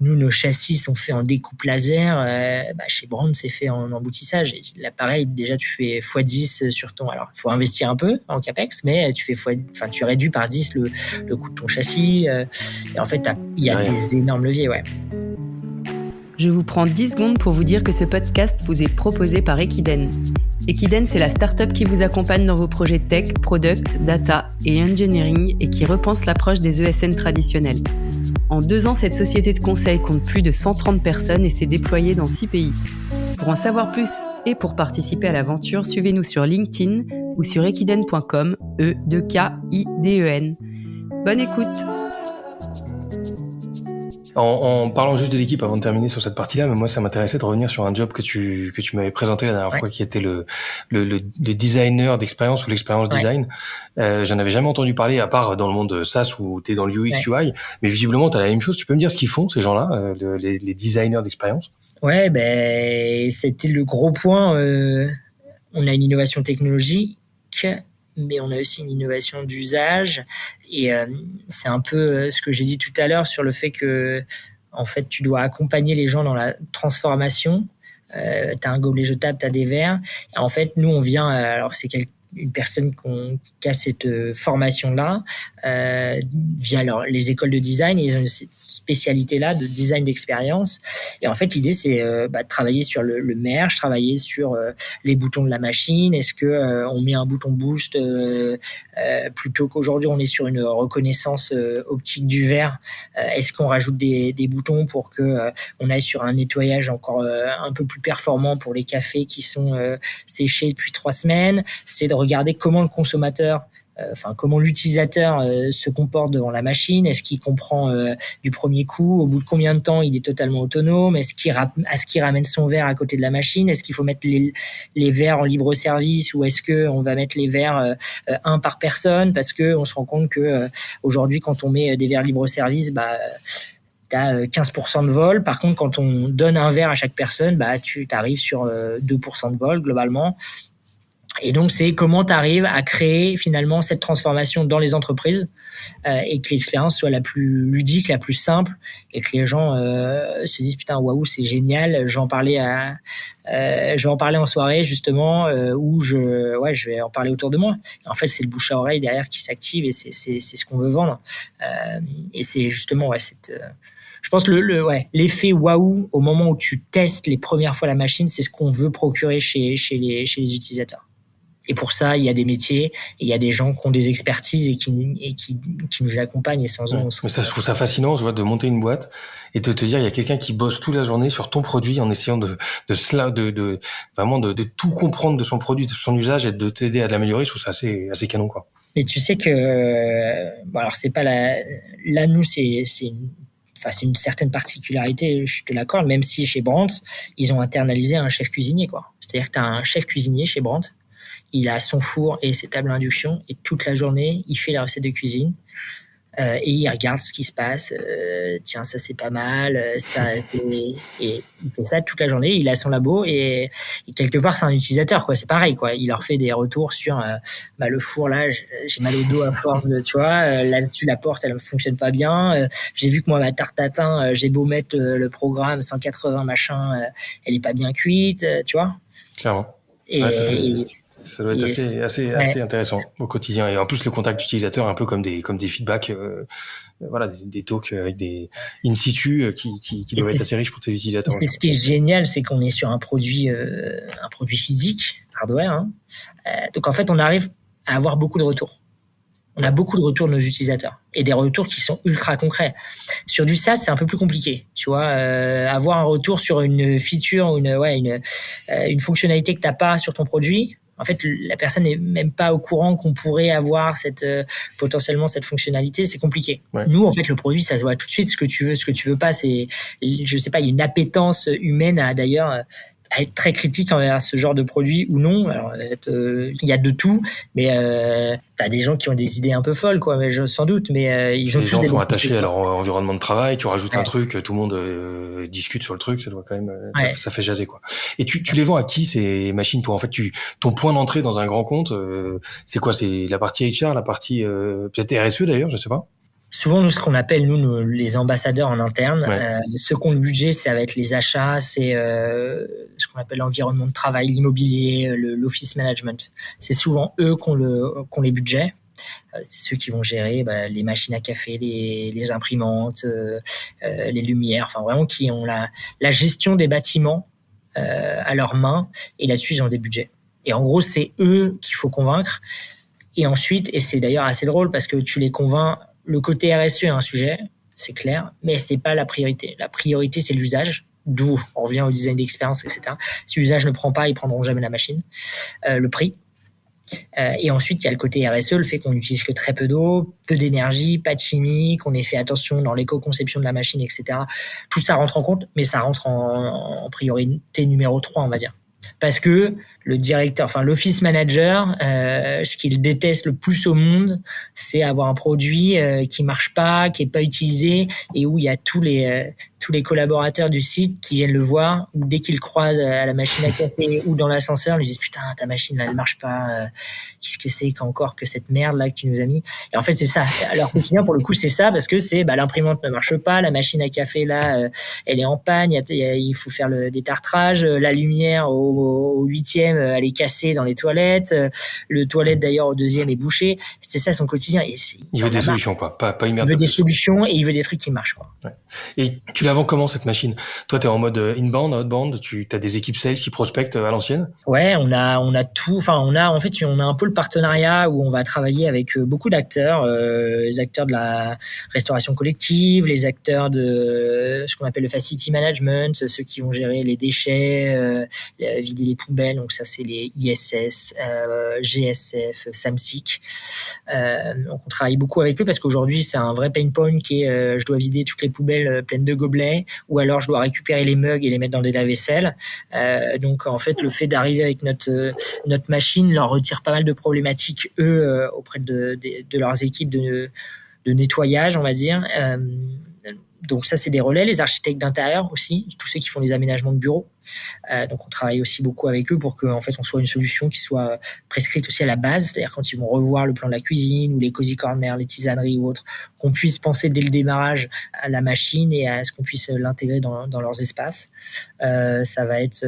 nous, nos châssis sont faits en découpe laser. Chez Brandt, c'est fait en emboutissage. Et là, pareil, déjà, tu fais x10 sur ton. Alors, il faut investir un peu en capex, mais tu réduis par 10 le coût de ton châssis. Et en fait, il y a des énormes leviers, ouais. Je vous prends 10 secondes pour vous dire que ce podcast vous est proposé par Equiden. Equiden, c'est la start-up qui vous accompagne dans vos projets tech, product, data et engineering et qui repense l'approche des ESN traditionnels. En 2 ans, cette société de conseil compte plus de 130 personnes et s'est déployée dans 6 pays. Pour en savoir plus et pour participer à l'aventure, suivez-nous sur LinkedIn ou sur equiden.com, E2KIDEN. Bonne écoute! En parlant juste de l'équipe avant de terminer sur cette partie-là, mais moi ça m'intéressait de revenir sur un job que tu m'avais présenté la dernière fois, qui était le designer d'expérience ou l'expérience design. J'en avais jamais entendu parler à part dans le monde SaaS où t'es dans le UX UI, mais visiblement t'as la même chose. Tu peux me dire ce qu'ils font ces gens-là, les designers d'expérience? Ouais, c'était le gros point. On a une innovation technologique, mais on a aussi une innovation d'usage. Et c'est un peu ce que j'ai dit tout à l'heure sur le fait que, en fait, tu dois accompagner les gens dans la transformation. T'as un gobelet jetable, t'as des verres. Et en fait, nous, on vient. Alors, c'est une personne qui a cette formation-là via les écoles de design. Ils ont cette spécialité-là de design d'expérience. Et en fait, l'idée, c'est de travailler sur le merge, travailler sur les boutons de la machine. Est-ce que on met un bouton boost plutôt qu'aujourd'hui, on est sur une reconnaissance optique du verre. Est-ce qu'on rajoute des boutons pour que on aille sur un nettoyage encore un peu plus performant pour les cafés qui sont séchés depuis 3 semaines? C'est de regarder comment le consommateur, comment l'utilisateur se comporte devant la machine. Est-ce qu'il comprend du premier coup? Au bout de combien de temps il est totalement autonome? Est-ce qu'il ramène son verre à côté de la machine? Est-ce qu'il faut mettre les verres en libre service ou est-ce que on va mettre les verres un par personne? Parce que on se rend compte que aujourd'hui, quand on met des verres libre service, t'as 15% de vol. Par contre, quand on donne un verre à chaque personne, tu t'arrives sur 2% de vol globalement. Et donc, c'est comment tu arrives à créer finalement cette transformation dans les entreprises et que l'expérience soit la plus ludique, la plus simple et que les gens se disent putain waouh c'est génial. Je vais en parler en soirée justement où je vais en parler autour de moi. Et en fait, c'est le bouche à oreille derrière qui s'active et c'est ce qu'on veut vendre. Et c'est justement je pense l'effet waouh au moment où tu testes les premières fois la machine, c'est ce qu'on veut procurer chez les utilisateurs. Et pour ça, il y a des métiers, et il y a des gens qui ont des expertises et qui nous accompagnent et sans eux, on serait... Mais ça, je trouve ça fascinant, tu vois, de monter une boîte et de te dire, il y a quelqu'un qui bosse toute la journée sur ton produit en essayant vraiment de tout comprendre de son produit, de son usage et de t'aider à l'améliorer. Je trouve ça assez canon, quoi. Et tu sais que, alors c'est pas là, nous, c'est une certaine particularité, je te l'accorde, même si chez Brandt, ils ont internalisé un chef cuisinier, quoi. C'est-à-dire que tu as un chef cuisinier chez Brandt, il a son four et ses tables à induction et toute la journée, il fait la recette de cuisine et il regarde ce qui se passe. Tiens, ça c'est pas mal. Et il fait ça toute la journée. Il a son labo et quelque part c'est un utilisateur, quoi. C'est pareil, quoi. Il leur fait des retours sur le four là. J'ai mal au dos à force de, tu vois. Là-dessus la porte elle fonctionne pas bien. J'ai vu que moi ma tarte tatin, j'ai beau mettre le programme 180 machin, elle est pas bien cuite, tu vois. Clairement. Ça doit être assez intéressant au quotidien. Et en plus, le contact utilisateur, un peu comme des feedbacks, des talks avec des in situ qui doivent être assez riches pour tes utilisateurs. C'est ce qui est génial, c'est qu'on est sur un produit physique, hardware. Hein. Donc en fait, on arrive à avoir beaucoup de retours. On a beaucoup de retours de nos utilisateurs et des retours qui sont ultra concrets. Sur du SaaS, c'est un peu plus compliqué, tu vois. Avoir un retour sur une feature, une fonctionnalité que t'as pas sur ton produit. En fait, la personne n'est même pas au courant qu'on pourrait avoir potentiellement cette fonctionnalité. C'est compliqué. Ouais. Nous, en fait, le produit, ça se voit tout de suite. Ce que tu veux pas, c'est, je sais pas, il y a une appétence humaine à d'ailleurs être très critique envers ce genre de produit ou non. Alors, il y a de tout, mais t'as des gens qui ont des idées un peu folles, quoi. Mais sans doute, mais ils ont tous des... Les gens sont attachés à leur environnement de travail. Tu rajoutes un truc, tout le monde discute sur le truc. Ça doit quand même, ça fait jaser, quoi. Et tu les vends à qui ces machines, toi? En fait, ton point d'entrée dans un grand compte, c'est quoi? C'est la partie HR, la partie peut-être RSE d'ailleurs, je sais pas. Souvent, nous, ce qu'on appelle, nous, les ambassadeurs en interne, ceux qui ont le budget, ça va être les achats, c'est ce qu'on appelle l'environnement de travail, l'immobilier, l'office management. C'est souvent eux qui ont les budgets. C'est ceux qui vont gérer les machines à café, les imprimantes, les lumières, enfin vraiment qui ont la gestion des bâtiments à leurs mains, et là-dessus ils ont des budgets. Et en gros c'est eux qu'il faut convaincre. Et ensuite, et c'est d'ailleurs assez drôle parce que tu les convaincs, le côté RSE est un sujet, c'est clair, mais c'est pas la priorité. La priorité c'est l'usage, d'où on revient au design d'expérience, etc. Si l'usage ne prend pas, ils prendront jamais la machine. Le prix. Et ensuite, il y a le côté RSE, le fait qu'on n'utilise que très peu d'eau, peu d'énergie, pas de chimie, qu'on ait fait attention dans l'éco-conception de la machine, etc. Tout ça rentre en compte, mais ça rentre en priorité numéro 3, on va dire. Parce que le directeur, enfin l'office manager, ce qu'il déteste le plus au monde, c'est avoir un produit qui marche pas, qui est pas utilisé, et où il y a tous les collaborateurs du site qui viennent le voir, ou dès qu'ils le croisent à la machine à café ou dans l'ascenseur, ils lui disent putain ta machine là elle marche pas, qu'est-ce que c'est qu'encore que cette merde là que tu nous as mis. Et en fait c'est ça. Alors quotidien pour le coup c'est ça, parce que c'est l'imprimante ne marche pas, la machine à café là elle est en panne, il faut faire le détartrage, la lumière au 8e elle est cassée dans les toilettes, le toilette d'ailleurs au 2e est bouché. C'est ça son quotidien. Il veut des solutions quoi, pas une merde. Il veut des solutions et il veut des trucs qui marchent quoi. Ouais. Et tu la vends comment cette machine? Toi t'es en mode inbound, outbound, tu as des équipes sales qui prospectent à l'ancienne? Ouais, on a tout, enfin on a un peu le partenariat où on va travailler avec beaucoup d'acteurs, les acteurs de la restauration collective, les acteurs de ce qu'on appelle le facility management, ceux qui vont gérer les déchets, vider les poubelles, donc ça c'est les ISS, GSF, Samsic. Donc on travaille beaucoup avec eux parce qu'aujourd'hui c'est un vrai pain point qui est je dois vider toutes les poubelles pleines de gobelets, ou alors je dois récupérer les mugs et les mettre dans des lave-vaisselle. Donc en fait le fait d'arriver avec notre machine leur retire pas mal de problématiques eux auprès de leurs équipes de nettoyage, on va dire. Donc ça c'est des relais, les architectes d'intérieur aussi, tous ceux qui font les aménagements de bureaux. Donc on travaille aussi beaucoup avec eux pour qu'en fait on soit une solution qui soit prescrite aussi à la base, c'est-à-dire quand ils vont revoir le plan de la cuisine ou les cozy corners, les tisaneries ou autres, qu'on puisse penser dès le démarrage à la machine et à ce qu'on puisse l'intégrer dans leurs espaces. Ça va être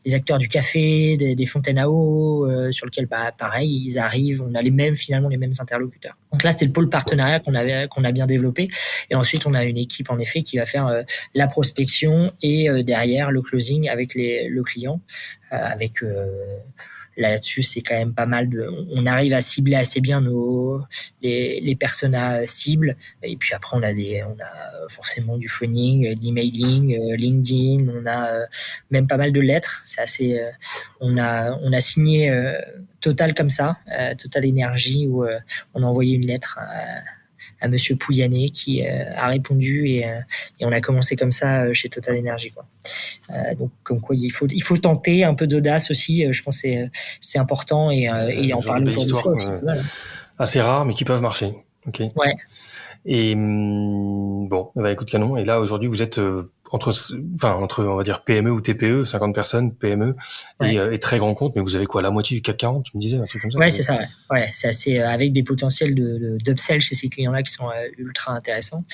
les acteurs du café, des fontaines à eau, sur lequel pareil ils arrivent, on a finalement les mêmes interlocuteurs. Donc là c'est le pôle partenariat qu'on a bien développé, et ensuite on a une équipe en effet qui va faire la prospection et derrière le closing avec le client. Là-dessus, c'est quand même pas mal on arrive à cibler assez bien les personas cibles. Et puis après, on a forcément du phoning, de l'emailing, LinkedIn. On a même pas mal de lettres. C'est assez, on a signé Total comme ça, Total Énergie, où on a envoyé une lettre à Monsieur Pouyanné qui a répondu, et on a commencé comme ça chez Total Énergie quoi. Donc comme quoi il faut tenter un peu d'audace aussi, je pense que c'est important, et en parler autour de soi aussi. Voilà. Assez rare mais qui peuvent marcher. OK. Ouais. Et bon, écoute canon. Et là aujourd'hui vous êtes entre on va dire PME ou TPE, 50 personnes PME, ouais. Et très grand compte, mais vous avez quoi, la moitié du CAC 40, tu me disais, un truc comme ça? Ouais, c'est ça. Ouais, c'est assez avec des potentiels d'upsell chez ces clients-là qui sont ultra intéressants.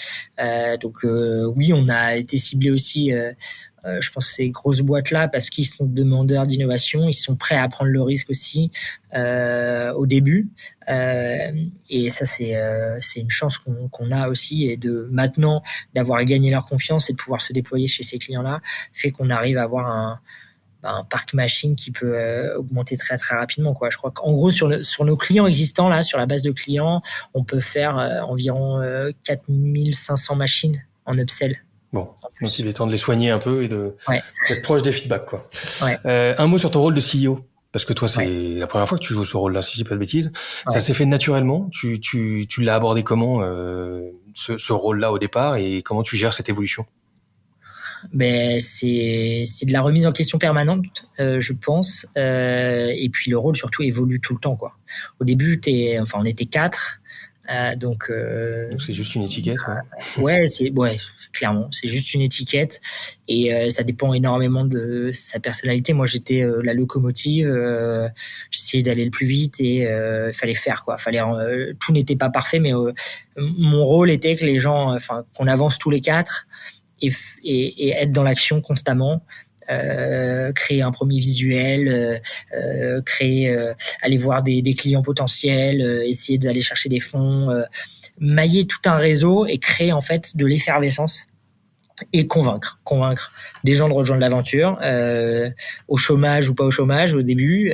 Donc oui, on a été ciblé aussi. Je pense ces grosses boîtes-là parce qu'ils sont demandeurs d'innovation, ils sont prêts à prendre le risque aussi au début. Et ça, c'est une chance qu'on a aussi, et de maintenant d'avoir gagné leur confiance et de pouvoir se déployer chez ces clients-là fait qu'on arrive à avoir un parc machine qui peut augmenter très très rapidement quoi. Je crois qu'en gros sur nos clients existants là, sur la base de clients, on peut faire environ 4500 machines en upsell. Bon, donc il est temps de les soigner un peu et d'être proche des feedbacks quoi. Ouais. Un mot sur ton rôle de CEO, parce que toi c'est la première fois que tu joues ce rôle-là, si je dis pas de bêtises. Ouais. Ça s'est fait naturellement. Tu l'as abordé comment ce rôle-là au départ, et comment tu gères cette évolution? Ben c'est de la remise en question permanente, je pense. Et puis le rôle surtout évolue tout le temps quoi. Au début on était 4. Donc c'est juste une étiquette. Ouais, clairement, c'est juste une étiquette, et ça dépend énormément de sa personnalité. Moi, j'étais la locomotive, j'essayais d'aller le plus vite, et fallait faire quoi. Tout n'était pas parfait, mais mon rôle était que les gens, qu'on avance tous les 4 et être dans l'action constamment. créer un premier visuel, aller voir des clients potentiels, essayer d'aller chercher des fonds, mailler tout un réseau et créer en fait de l'effervescence et convaincre des gens de rejoindre l'aventure, au chômage ou pas au chômage au début,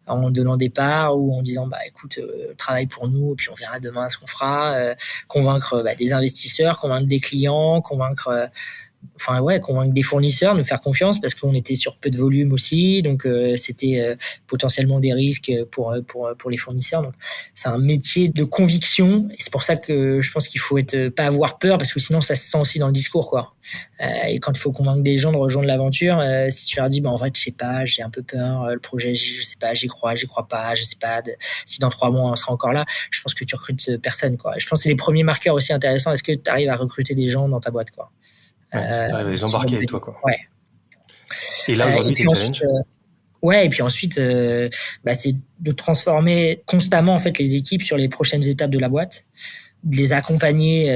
en donnant des parts ou en disant écoute, travaille pour nous et puis on verra demain ce qu'on fera, convaincre des investisseurs, convaincre des clients, convaincre des fournisseurs, nous faire confiance parce qu'on était sur peu de volume aussi, donc c'était potentiellement des risques pour les fournisseurs. Donc c'est un métier de conviction et c'est pour ça que je pense qu'il faut pas avoir peur parce que sinon ça se sent aussi dans le discours quoi. Et quand il faut convaincre des gens de rejoindre l'aventure, si tu leur dis en fait je sais pas, j'ai un peu peur, le projet je sais pas, j'y crois pas, je sais pas si dans 3 mois on sera encore là, je pense que tu recrutes personne quoi. Je pense que c'est les premiers marqueurs aussi intéressants, est-ce que tu arrives à recruter des gens dans ta boîte quoi. T'arrives à les embarquer avec toi, quoi. Ouais. Et là, aujourd'hui, c'est le challenge. Et puis ensuite, c'est de transformer constamment, en fait, les équipes sur les prochaines étapes de la boîte, de les accompagner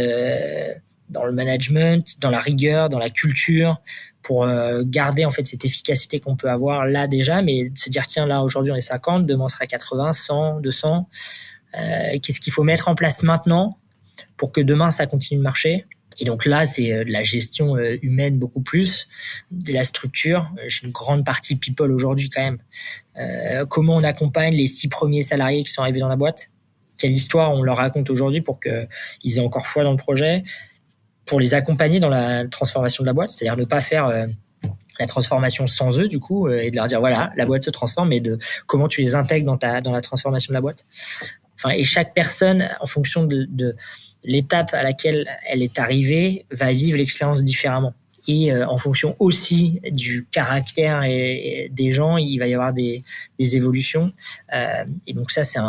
dans le management, dans la rigueur, dans la culture, pour garder, en fait, cette efficacité qu'on peut avoir là déjà, mais de se dire, tiens, là, aujourd'hui, on est 50, demain, on sera 80, 100, 200. Qu'est-ce qu'il faut mettre en place maintenant pour que demain, ça continue de marcher? Et donc là, c'est de la gestion humaine beaucoup plus, de la structure. J'ai une grande partie people aujourd'hui quand même. Comment on accompagne les 6 premiers salariés qui sont arrivés dans la boîte? Quelle histoire on leur raconte aujourd'hui pour qu'ils aient encore foi dans le projet? Pour les accompagner dans la transformation de la boîte, c'est-à-dire ne pas faire la transformation sans eux du coup, et de leur dire voilà, la boîte se transforme, mais de comment tu les intègres dans la transformation de la boîte. Et chaque personne, en fonction de l'étape à laquelle elle est arrivée, va vivre l'expérience différemment. Et en fonction aussi du caractère et des gens, il va y avoir des évolutions. Et donc ça, c'est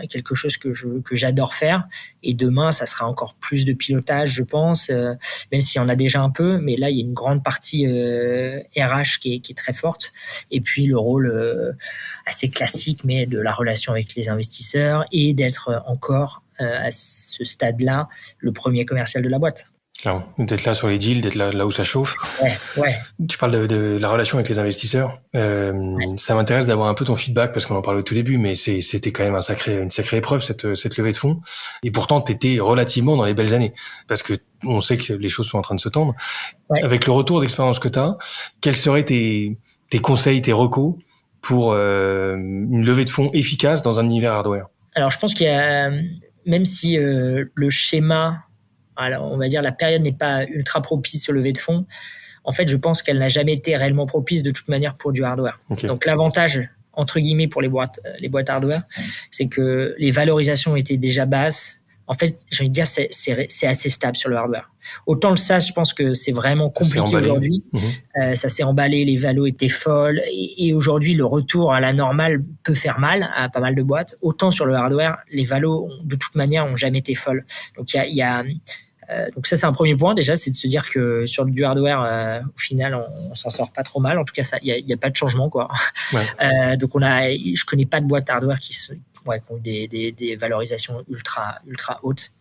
quelque chose que j'adore faire. Et demain, ça sera encore plus de pilotage, je pense, même s'il y en a déjà un peu. Mais là, il y a une grande partie RH qui est très forte. Et puis le rôle assez classique, mais de la relation avec les investisseurs et d'être encore à ce stade-là le premier commercial de la boîte. Clairement. D'être là sur les deals, d'être là où ça chauffe. Ouais. Tu parles de la relation avec les investisseurs. Ça m'intéresse d'avoir un peu ton feedback parce qu'on en parlait au tout début, mais c'était quand même une sacrée épreuve cette levée de fonds. Et pourtant, t'étais relativement dans les belles années parce que on sait que les choses sont en train de se tendre. Ouais. Avec le retour d'expérience que t'as, quels seraient tes conseils, tes recos pour une levée de fonds efficace dans un univers hardware? Alors, je pense qu'il y a, même si le schéma, alors on va dire la période n'est pas ultra propice au lever de fonds, en fait je pense qu'elle n'a jamais été réellement propice de toute manière pour du hardware. Okay. Donc l'avantage entre guillemets pour les boîtes hardware, c'est que les valorisations étaient déjà basses. En fait, j'ai envie de dire c'est assez stable sur le hardware. Autant le SaaS, je pense que c'est vraiment compliqué aujourd'hui. Ça s'est emballé, les valos étaient folles et aujourd'hui le retour à la normale peut faire mal à pas mal de boîtes. Autant sur le hardware, les valos de toute manière ont jamais été folles. Donc donc ça c'est un premier point déjà, c'est de se dire que sur du hardware au final on s'en sort pas trop mal. En tout cas il y a pas de changement quoi. Ouais. Donc je connais pas de boîtes hardware qui ont des valorisations ultra hautes.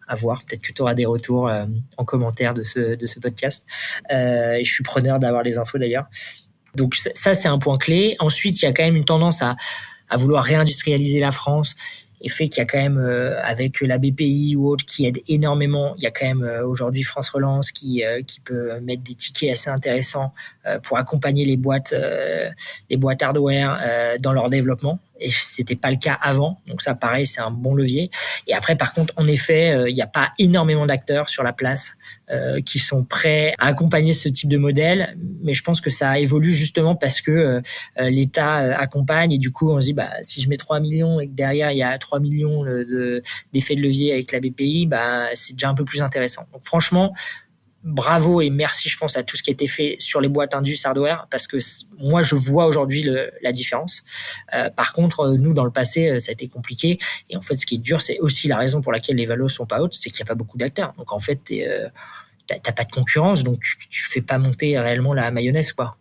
À voir. Peut-être que tu auras des retours en commentaire de ce podcast. Et je suis preneur d'avoir les infos d'ailleurs. Donc ça c'est un point clé. Ensuite il y a quand même une tendance à vouloir réindustrialiser la France. Et fait qu'il y a quand même, avec la BPI ou autre, qui aide énormément, il y a quand même aujourd'hui France Relance qui peut mettre des tickets assez intéressants pour accompagner les boîtes hardware dans leur développement. Et c'était pas le cas avant, donc ça pareil c'est un bon levier. Et après par contre en effet il n'y a pas énormément d'acteurs sur la place qui sont prêts à accompagner ce type de modèle, mais je pense que ça évolue justement parce que l'État accompagne et du coup on se dit si je mets 3 millions et que derrière il y a 3 millions d'effets de levier avec la BPI, c'est déjà un peu plus intéressant. Donc franchement bravo et merci, je pense, à tout ce qui a été fait sur les boîtes Indus hardware parce que moi, je vois aujourd'hui la différence. Par contre, nous, dans le passé, ça a été compliqué. Et en fait, ce qui est dur, c'est aussi la raison pour laquelle les valos sont pas hautes, c'est qu'il n'y a pas beaucoup d'acteurs. Donc, en fait, t'as pas de concurrence, donc tu fais pas monter réellement la mayonnaise, quoi.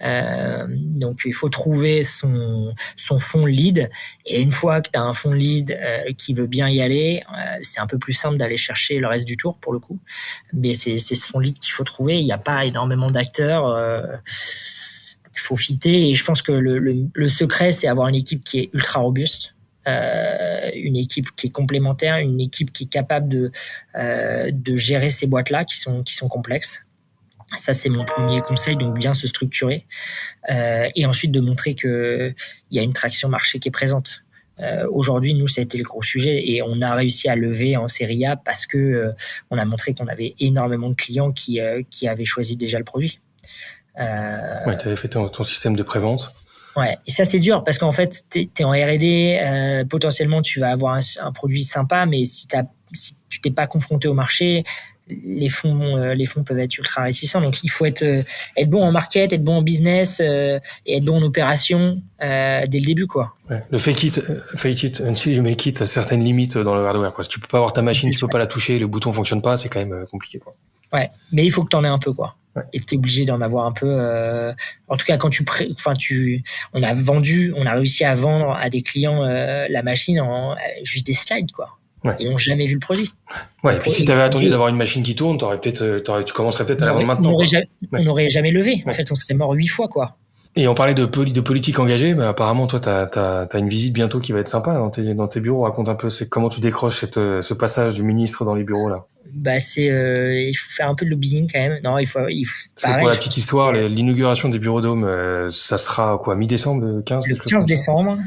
Donc il faut trouver son fonds lead, et une fois que tu as un fonds lead qui veut bien y aller, c'est un peu plus simple d'aller chercher le reste du tour pour le coup. Mais c'est ce fonds lead qu'il faut trouver. Il n'y a pas énormément d'acteurs. Il faut fitter, et je pense que le secret, c'est avoir une équipe qui est ultra robuste. Une équipe qui est complémentaire, une équipe qui est capable de gérer ces boîtes-là qui sont complexes. Ça, c'est mon premier conseil, donc bien se structurer, et ensuite de montrer qu'il y a une traction marché qui est présente. Aujourd'hui, nous, ça a été le gros sujet, et on a réussi à lever en série A parce que on a montré qu'on avait énormément de clients qui avaient choisi déjà le produit. Ouais, tu avais fait ton système de prévente. Ouais, et ça c'est dur parce qu'en fait t'es en R&D, potentiellement tu vas avoir un produit sympa, mais si tu t'es pas confronté au marché, les fonds peuvent être ultra réticents. Donc il faut être bon en market, être bon en business, et être bon en opération dès le début, quoi. Ouais. Le fake it until you make it a certaines limites dans le hardware, quoi. Si tu peux pas avoir ta machine, tu peux pas la toucher, le bouton fonctionne pas, c'est quand même compliqué, quoi. Ouais, mais il faut que t'en aies un peu, quoi. Ouais. Et t'es obligé d'en avoir un peu. En tout cas, quand on a réussi à vendre à des clients la machine en juste des slides, quoi. Ouais. Ils n'ont jamais vu le produit. Ouais, et puis si t'avais attendu d'avoir une machine qui tourne, tu commencerais peut-être à la vendre maintenant. On n'aurait jamais levé. En fait, on serait mort 8 fois, quoi. Et on parlait de politique engagée, mais apparemment, toi, t'as une visite bientôt qui va être sympa dans tes bureaux. Raconte un peu, c'est comment tu décroches ce passage du ministre dans les bureaux, là. Il faut faire un peu de lobbying quand même. Non, il faut. Pareil, pour la petite histoire, l'inauguration des bureaux d'Home, ça sera quoi, mi-décembre, le 15? Le 15 décembre.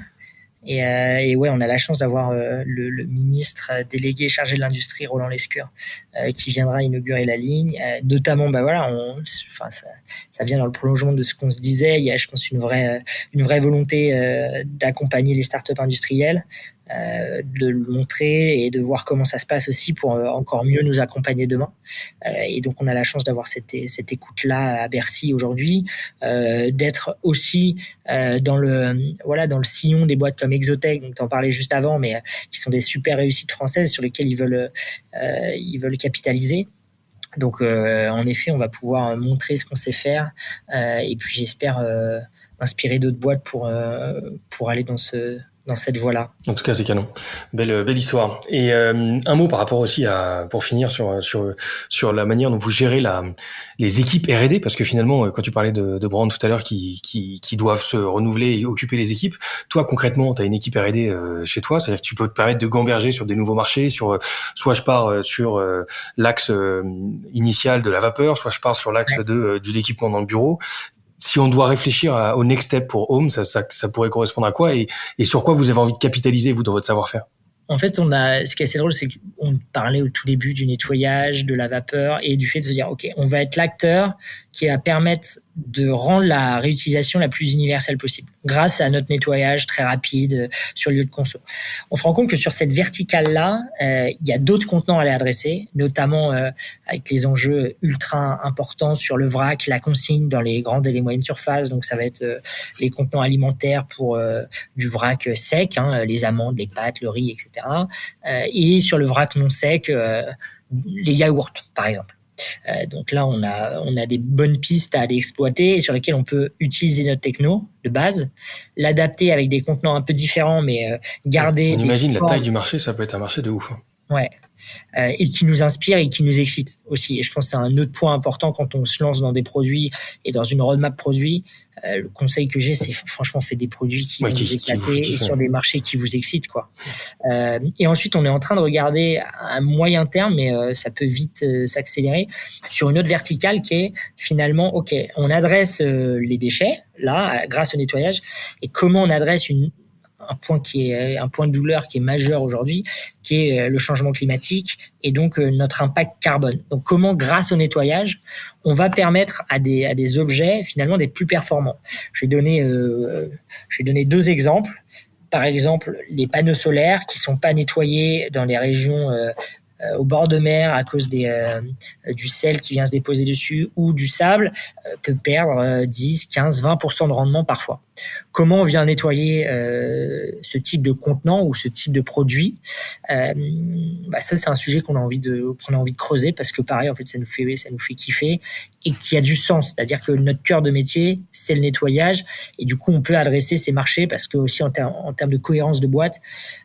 Et ouais, on a la chance d'avoir le ministre délégué chargé de l'industrie, Roland Lescure, qui viendra inaugurer la ligne. Notamment, ça vient dans le prolongement de ce qu'on se disait. Il y a, je pense, une vraie volonté d'accompagner les startups industrielles, de le montrer et de voir comment ça se passe aussi pour encore mieux nous accompagner demain. Et donc on a la chance d'avoir cette écoute-là à Bercy aujourd'hui, d'être aussi dans le sillon des boîtes comme Exotech, dont t'en parlais juste avant, mais qui sont des super réussites françaises sur lesquelles ils veulent capitaliser. Donc en effet, on va pouvoir montrer ce qu'on sait faire, et puis j'espère inspirer d'autres boîtes pour aller dans cette voie-là. En tout cas, c'est canon. Belle histoire. Et un mot par rapport aussi pour finir sur la manière dont vous gérez les équipes R&D, parce que finalement, quand tu parlais de Brand tout à l'heure qui doivent se renouveler et occuper les équipes, toi concrètement, tu as une équipe R&D chez toi, c'est-à-dire que tu peux te permettre de gamberger sur des nouveaux marchés, soit je pars sur l'axe initial de la vapeur, soit je pars sur l'axe de l'équipement dans le bureau. Si on doit réfléchir au next step pour Home, ça pourrait correspondre à quoi, et sur quoi vous avez envie de capitaliser, vous, dans votre savoir-faire? En fait, ce qui est assez drôle, c'est qu'on parlait au tout début du nettoyage, de la vapeur, et du fait de se dire, OK, on va être l'acteur qui va permettre de rendre la réutilisation la plus universelle possible, grâce à notre nettoyage très rapide sur le lieu de conso. On se rend compte que sur cette verticale-là, il y a d'autres contenants à aller adresser, notamment avec les enjeux ultra importants sur le vrac, la consigne dans les grandes et les moyennes surfaces. Donc ça va être les contenants alimentaires pour du vrac sec, les amandes, les pâtes, le riz, etc. Et sur le vrac non sec, les yaourts, par exemple. Donc là, on a des bonnes pistes à aller exploiter et sur lesquelles on peut utiliser notre techno de base, l'adapter avec des contenants un peu différents, mais garder. On imagine la taille du marché, ça peut être un marché de ouf. Ouais. Et qui nous inspire et qui nous excite aussi. Et je pense que c'est un autre point important quand on se lance dans des produits et dans une roadmap produit. Le conseil que j'ai, c'est franchement, faites des produits qui vont vous éclater et sur des marchés qui vous excitent, quoi. Et ensuite, on est en train de regarder à moyen terme, mais ça peut vite s'accélérer, sur une autre verticale qui est finalement, OK, on adresse les déchets, là, grâce au nettoyage, et comment on adresse un point de douleur qui est majeur aujourd'hui, qui est le changement climatique et donc notre impact carbone. Donc comment, grâce au nettoyage, on va permettre à des objets finalement d'être plus performants. Je vais donner 2 exemples. Par exemple, les panneaux solaires qui sont pas nettoyés dans les régions au bord de mer à cause du sel qui vient se déposer dessus ou du sable, peut perdre 10, 15, 20% de rendement parfois. Comment on vient nettoyer ce type de contenant ou ce type de produit? Ça, c'est un sujet qu'on a envie de creuser parce que pareil, en fait, ça nous fait kiffer et qui a du sens. C'est-à-dire que notre cœur de métier, c'est le nettoyage. Et du coup, on peut adresser ces marchés parce que aussi en termes de cohérence de boîte,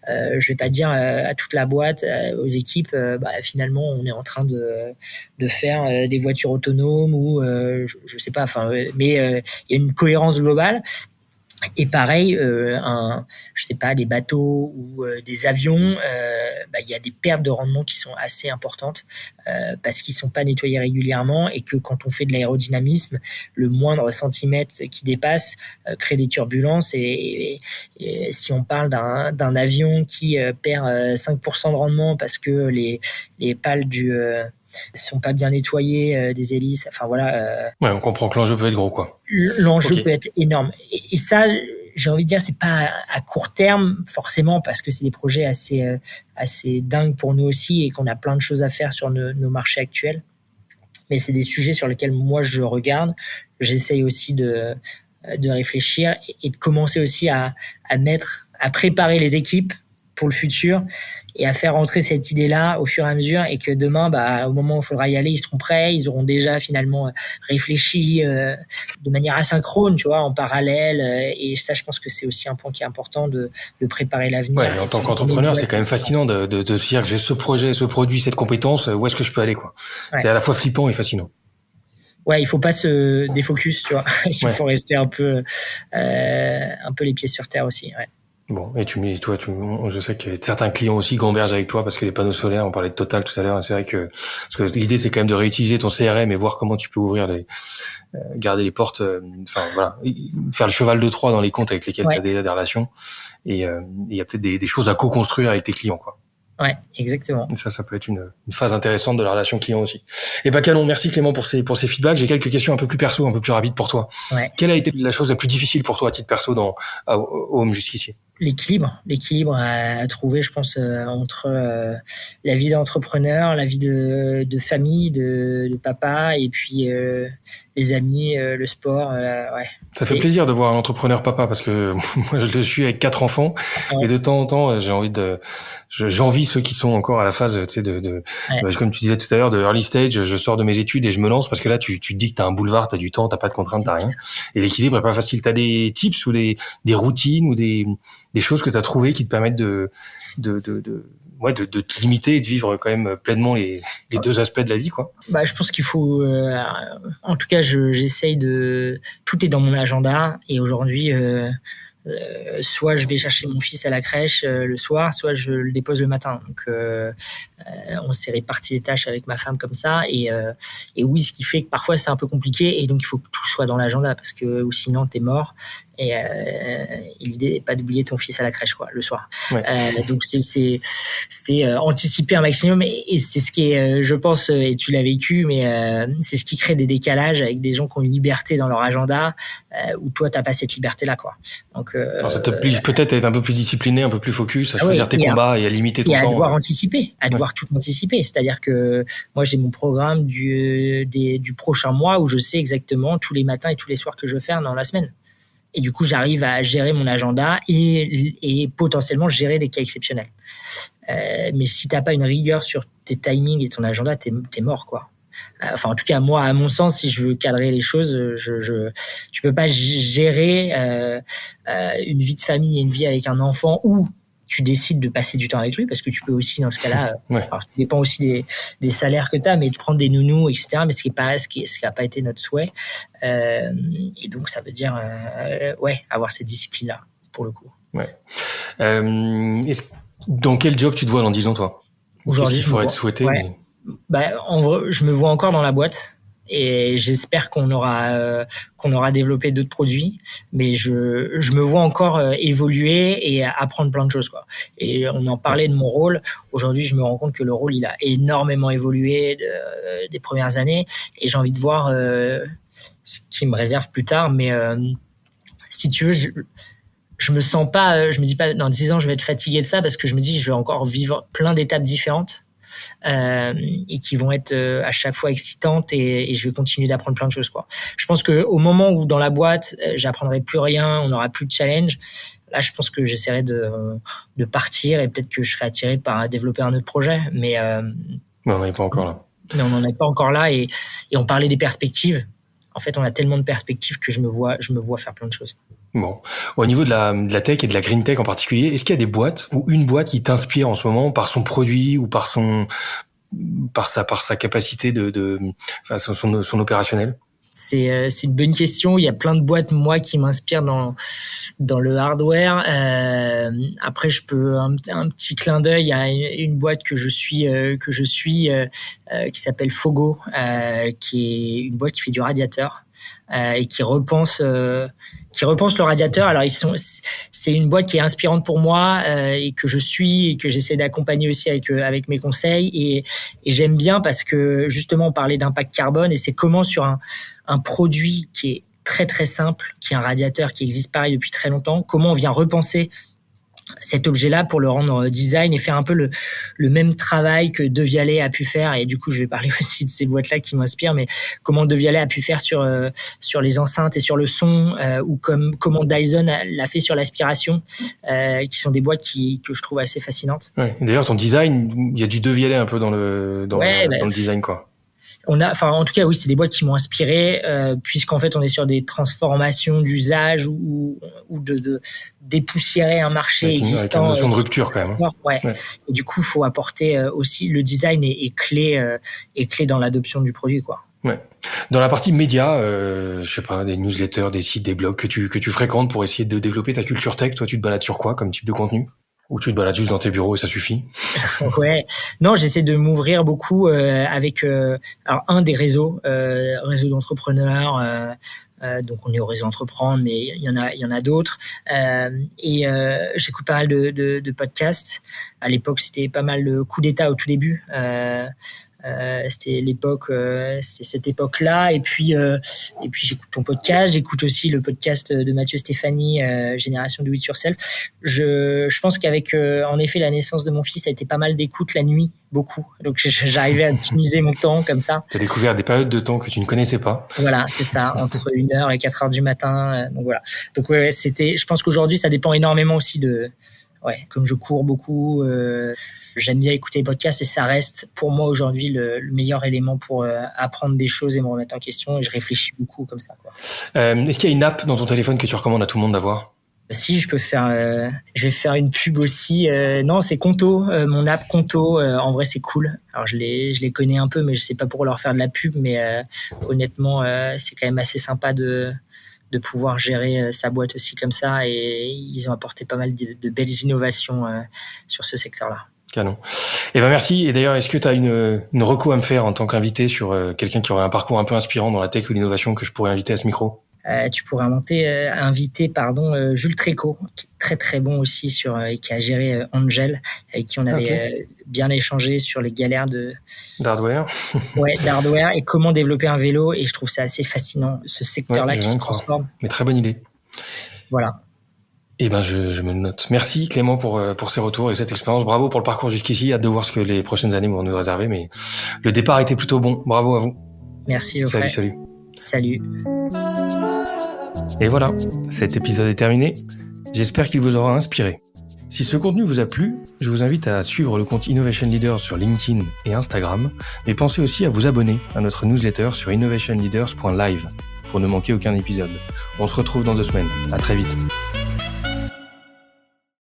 je vais pas dire à toute la boîte, aux équipes, finalement, on est en train de faire des voitures autonomes ou je sais pas. Mais il y a une cohérence globale. Et pareil, je sais pas, les bateaux ou des avions, il y a des pertes de rendement qui sont assez importantes parce qu'ils sont pas nettoyés régulièrement et que quand on fait de l'aérodynamisme, le moindre centimètre qui dépasse crée des turbulences et si on parle d'un avion qui perd 5% de rendement parce que les pales sont pas bien nettoyées, des hélices, Ouais, on comprend que l'enjeu peut être gros, quoi. L'enjeu peut être énorme. Et ça, j'ai envie de dire, c'est pas à court terme, forcément, parce que c'est des projets assez dingues pour nous aussi et qu'on a plein de choses à faire sur nos marchés actuels. Mais c'est des sujets sur lesquels moi je regarde. J'essaye aussi de réfléchir et de commencer aussi à préparer les équipes pour le futur et à faire rentrer cette idée-là au fur et à mesure et que demain, au moment où il faudra y aller, ils seront prêts, ils auront déjà finalement réfléchi de manière asynchrone, tu vois, en parallèle. Et ça, je pense que c'est aussi un point qui est important de préparer l'avenir. Ouais, mais en tant qu'entrepreneur, c'est quand même fascinant de se dire que j'ai ce projet, ce produit, cette compétence, où est-ce que je peux aller, quoi. Ouais. C'est à la fois flippant et fascinant. Ouais, il faut pas se défocus, tu vois. Il faut rester un peu les pieds sur terre aussi, ouais. Bon, et je sais que certains clients aussi gambergent avec toi parce que les panneaux solaires, on parlait de Total tout à l'heure, et c'est vrai parce que l'idée c'est quand même de réutiliser ton CRM et voir comment tu peux ouvrir garder les portes, faire le cheval de Troie dans les comptes avec lesquels tu as déjà des relations, et il y a peut-être des choses à co-construire avec tes clients, quoi. Ouais, exactement. Et ça peut être une phase intéressante de la relation client aussi. Et canon, merci Clément pour ces feedbacks. J'ai quelques questions un peu plus perso, un peu plus rapides pour toi. Ouais. Quelle a été la chose la plus difficile pour toi à titre perso au Home jusqu'ici? L'équilibre à trouver, je pense, entre la vie d'entrepreneur, la vie de famille, de papa, et puis les amis, le sport. Ça fait plaisir de voir un entrepreneur papa parce que moi je le suis avec 4 enfants et de temps en temps j'envie ceux qui sont encore à la phase, tu sais, comme tu disais tout à l'heure, de early stage. Je sors de mes études et je me lance parce que là tu te dis que t'as un boulevard, t'as du temps, t'as pas de contraintes, t'as rien. Et l'équilibre est pas facile. T'as des tips ou des routines ou des choses que t'as trouvées qui te permettent de te limiter et de vivre quand même pleinement les deux aspects de la vie, quoi. Je pense qu'il faut, en tout cas, j'essaye tout est dans mon agenda et aujourd'hui, soit je vais chercher mon fils à la crèche le soir, soit je le dépose le matin. Donc, on s'est réparti les tâches avec ma femme comme ça. Et oui, ce qui fait que parfois c'est un peu compliqué et donc il faut que tout soit dans l'agenda parce que ou sinon t'es mort. Et l'idée n'est pas d'oublier ton fils à la crèche, quoi, le soir. Ouais. Donc c'est anticiper un maximum et c'est ce qui est, je pense, et tu l'as vécu, mais c'est ce qui crée des décalages avec des gens qui ont une liberté dans leur agenda où toi t'as pas cette liberté-là, quoi. Donc alors ça t'oblige peut-être à être un peu plus discipliné, un peu plus focus, à choisir tes combats et à limiter ton temps. Et à devoir anticiper, tout anticiper. C'est-à-dire que moi j'ai mon programme du prochain mois où je sais exactement tous les matins et tous les soirs que je veux faire dans la semaine. Et du coup, j'arrive à gérer mon agenda et potentiellement gérer des cas exceptionnels. Mais si t'as pas une rigueur sur tes timings et ton agenda, t'es mort, quoi. Enfin, en tout cas, moi, à mon sens, si je veux cadrer les choses, tu peux pas gérer une vie de famille et une vie avec un enfant ou tu décides de passer du temps avec lui parce que tu peux aussi dans ce cas-là alors, ça dépend aussi des salaires que tu as mais de prendre des nounous etc mais ce qui a pas été notre souhait et donc ça veut dire avoir cette discipline là pour le coup. Dans quel job tu te vois dans 10 ans toi? Aujourd'hui il faudrait te souhaiter en vrai, je me vois encore dans la boîte et j'espère qu'on aura développé d'autres produits, mais je me vois encore évoluer et apprendre plein de choses, quoi. Et on en parlait de mon rôle. Aujourd'hui, je me rends compte que le rôle, il a énormément évolué des premières années et j'ai envie de voir ce qui me réserve plus tard. Mais si tu veux, je me sens pas, je me dis pas dans 10 ans je vais être fatigué de ça parce que je me dis je vais encore vivre plein d'étapes différentes. Et qui vont être à chaque fois excitantes et je vais continuer d'apprendre plein de choses, quoi. Je pense que au moment où dans la boîte j'apprendrai plus rien, on n'aura plus de challenge, là je pense que j'essaierai de partir et peut-être que je serai attiré par développer un autre projet, mais on n'est pas encore là. mais on n'en est pas encore là. Et on parlait des perspectives. En fait, on a tellement de perspectives que je me vois faire plein de choses. Bon. Au niveau de la tech et de la green tech en particulier, est-ce qu'il y a des boîtes ou une boîte qui t'inspire en ce moment par son produit ou par sa capacité son opérationnel? C'est une bonne question. Il y a plein de boîtes, moi, qui m'inspirent dans le hardware. Après, je peux un petit clin d'œil. Il y a une boîte que je suis qui s'appelle Fogo, qui est une boîte qui fait du radiateur et qui repense le radiateur. Alors c'est une boîte qui est inspirante pour moi et que je suis et que j'essaie d'accompagner aussi avec mes conseils et j'aime bien parce que justement on parlait d'impact carbone et c'est comment sur un produit qui est très très simple, qui est un radiateur qui existe pareil depuis très longtemps, comment on vient repenser cet objet-là pour le rendre design et faire un peu le même travail que De Vialet a pu faire. Et du coup, je vais parler aussi de ces boîtes-là qui m'inspirent, mais comment De Vialet a pu faire sur les enceintes et sur le son, ou comment Dyson l'a fait sur l'aspiration, qui sont des boîtes que je trouve assez fascinantes. Ouais. D'ailleurs, ton design, il y a du De Vialet un peu dans le design, quoi. En tout cas, oui, c'est des boîtes qui m'ont inspiré, puisqu'en fait, on est sur des transformations d'usage ou de dépoussiérer un marché existant. Avec une notion de rupture, quand même. Ouais. Et du coup, il faut apporter aussi le design est clé dans l'adoption du produit, quoi. Ouais. Dans la partie média, je sais pas, des newsletters, des sites, des blogs que tu fréquentes pour essayer de développer ta culture tech, toi, tu te balades sur quoi comme type de contenu? Ou tu te balades juste dans tes bureaux et ça suffit? Ouais. Non, j'essaie de m'ouvrir beaucoup avec alors un des réseaux d'entrepreneurs. Donc on est au réseau Entreprendre, mais il y en a d'autres. Et j'écoute pas mal de podcasts. À l'époque, c'était pas mal le Coup d'État au tout début. C'était cette époque-là. Et puis j'écoute ton podcast, j'écoute aussi le podcast de Mathieu Stéphanie, Génération Do It Yourself. Je pense qu'avec en effet la naissance de mon fils, ça a été pas mal d'écoute la nuit, beaucoup. Donc j'arrivais à optimiser mon temps comme ça. Tu as découvert des périodes de temps que tu ne connaissais pas. Voilà, c'est ça, entre 1h et 4h du matin. Donc voilà. Donc ouais, je pense qu'aujourd'hui ça dépend énormément aussi comme je cours beaucoup, j'aime bien écouter les podcasts et ça reste pour moi aujourd'hui le meilleur élément pour apprendre des choses et me remettre en question et je réfléchis beaucoup comme ça, quoi. Est-ce qu'il y a une app dans ton téléphone que tu recommandes à tout le monde d'avoir? Si, je vais faire une pub aussi. Non, c'est Conto, mon app Conto. En vrai, c'est cool. Alors je les connais un peu, mais je sais pas pour leur faire de la pub, mais honnêtement, c'est quand même assez sympa de pouvoir gérer sa boîte aussi comme ça et ils ont apporté pas mal de belles innovations sur ce secteur-là. Canon. Merci. Et d'ailleurs, est-ce que tu as une reco à me faire en tant qu'invité sur quelqu'un qui aurait un parcours un peu inspirant dans la tech ou l'innovation que je pourrais inviter à ce micro? Tu pourrais inviter Jules Tréco, qui est très très bon aussi qui a géré Angel, avec qui on avait bien échangé sur les galères d'hardware. Ouais, d'hardware et comment développer un vélo. Et je trouve ça assez fascinant, ce secteur-là qui se transforme. Mais très bonne idée. Voilà. Je me le note. Merci Clément pour ces retours et cette expérience. Bravo pour le parcours jusqu'ici. Hâte de voir ce que les prochaines années vont nous réserver. Mais le départ était plutôt bon. Bravo à vous. Merci Geoffrey. Salut. Et voilà, cet épisode est terminé. J'espère qu'il vous aura inspiré. Si ce contenu vous a plu, je vous invite à suivre le compte Innovation Leaders sur LinkedIn et Instagram, mais pensez aussi à vous abonner à notre newsletter sur innovationleaders.live pour ne manquer aucun épisode. On se retrouve dans 2 semaines. À très vite.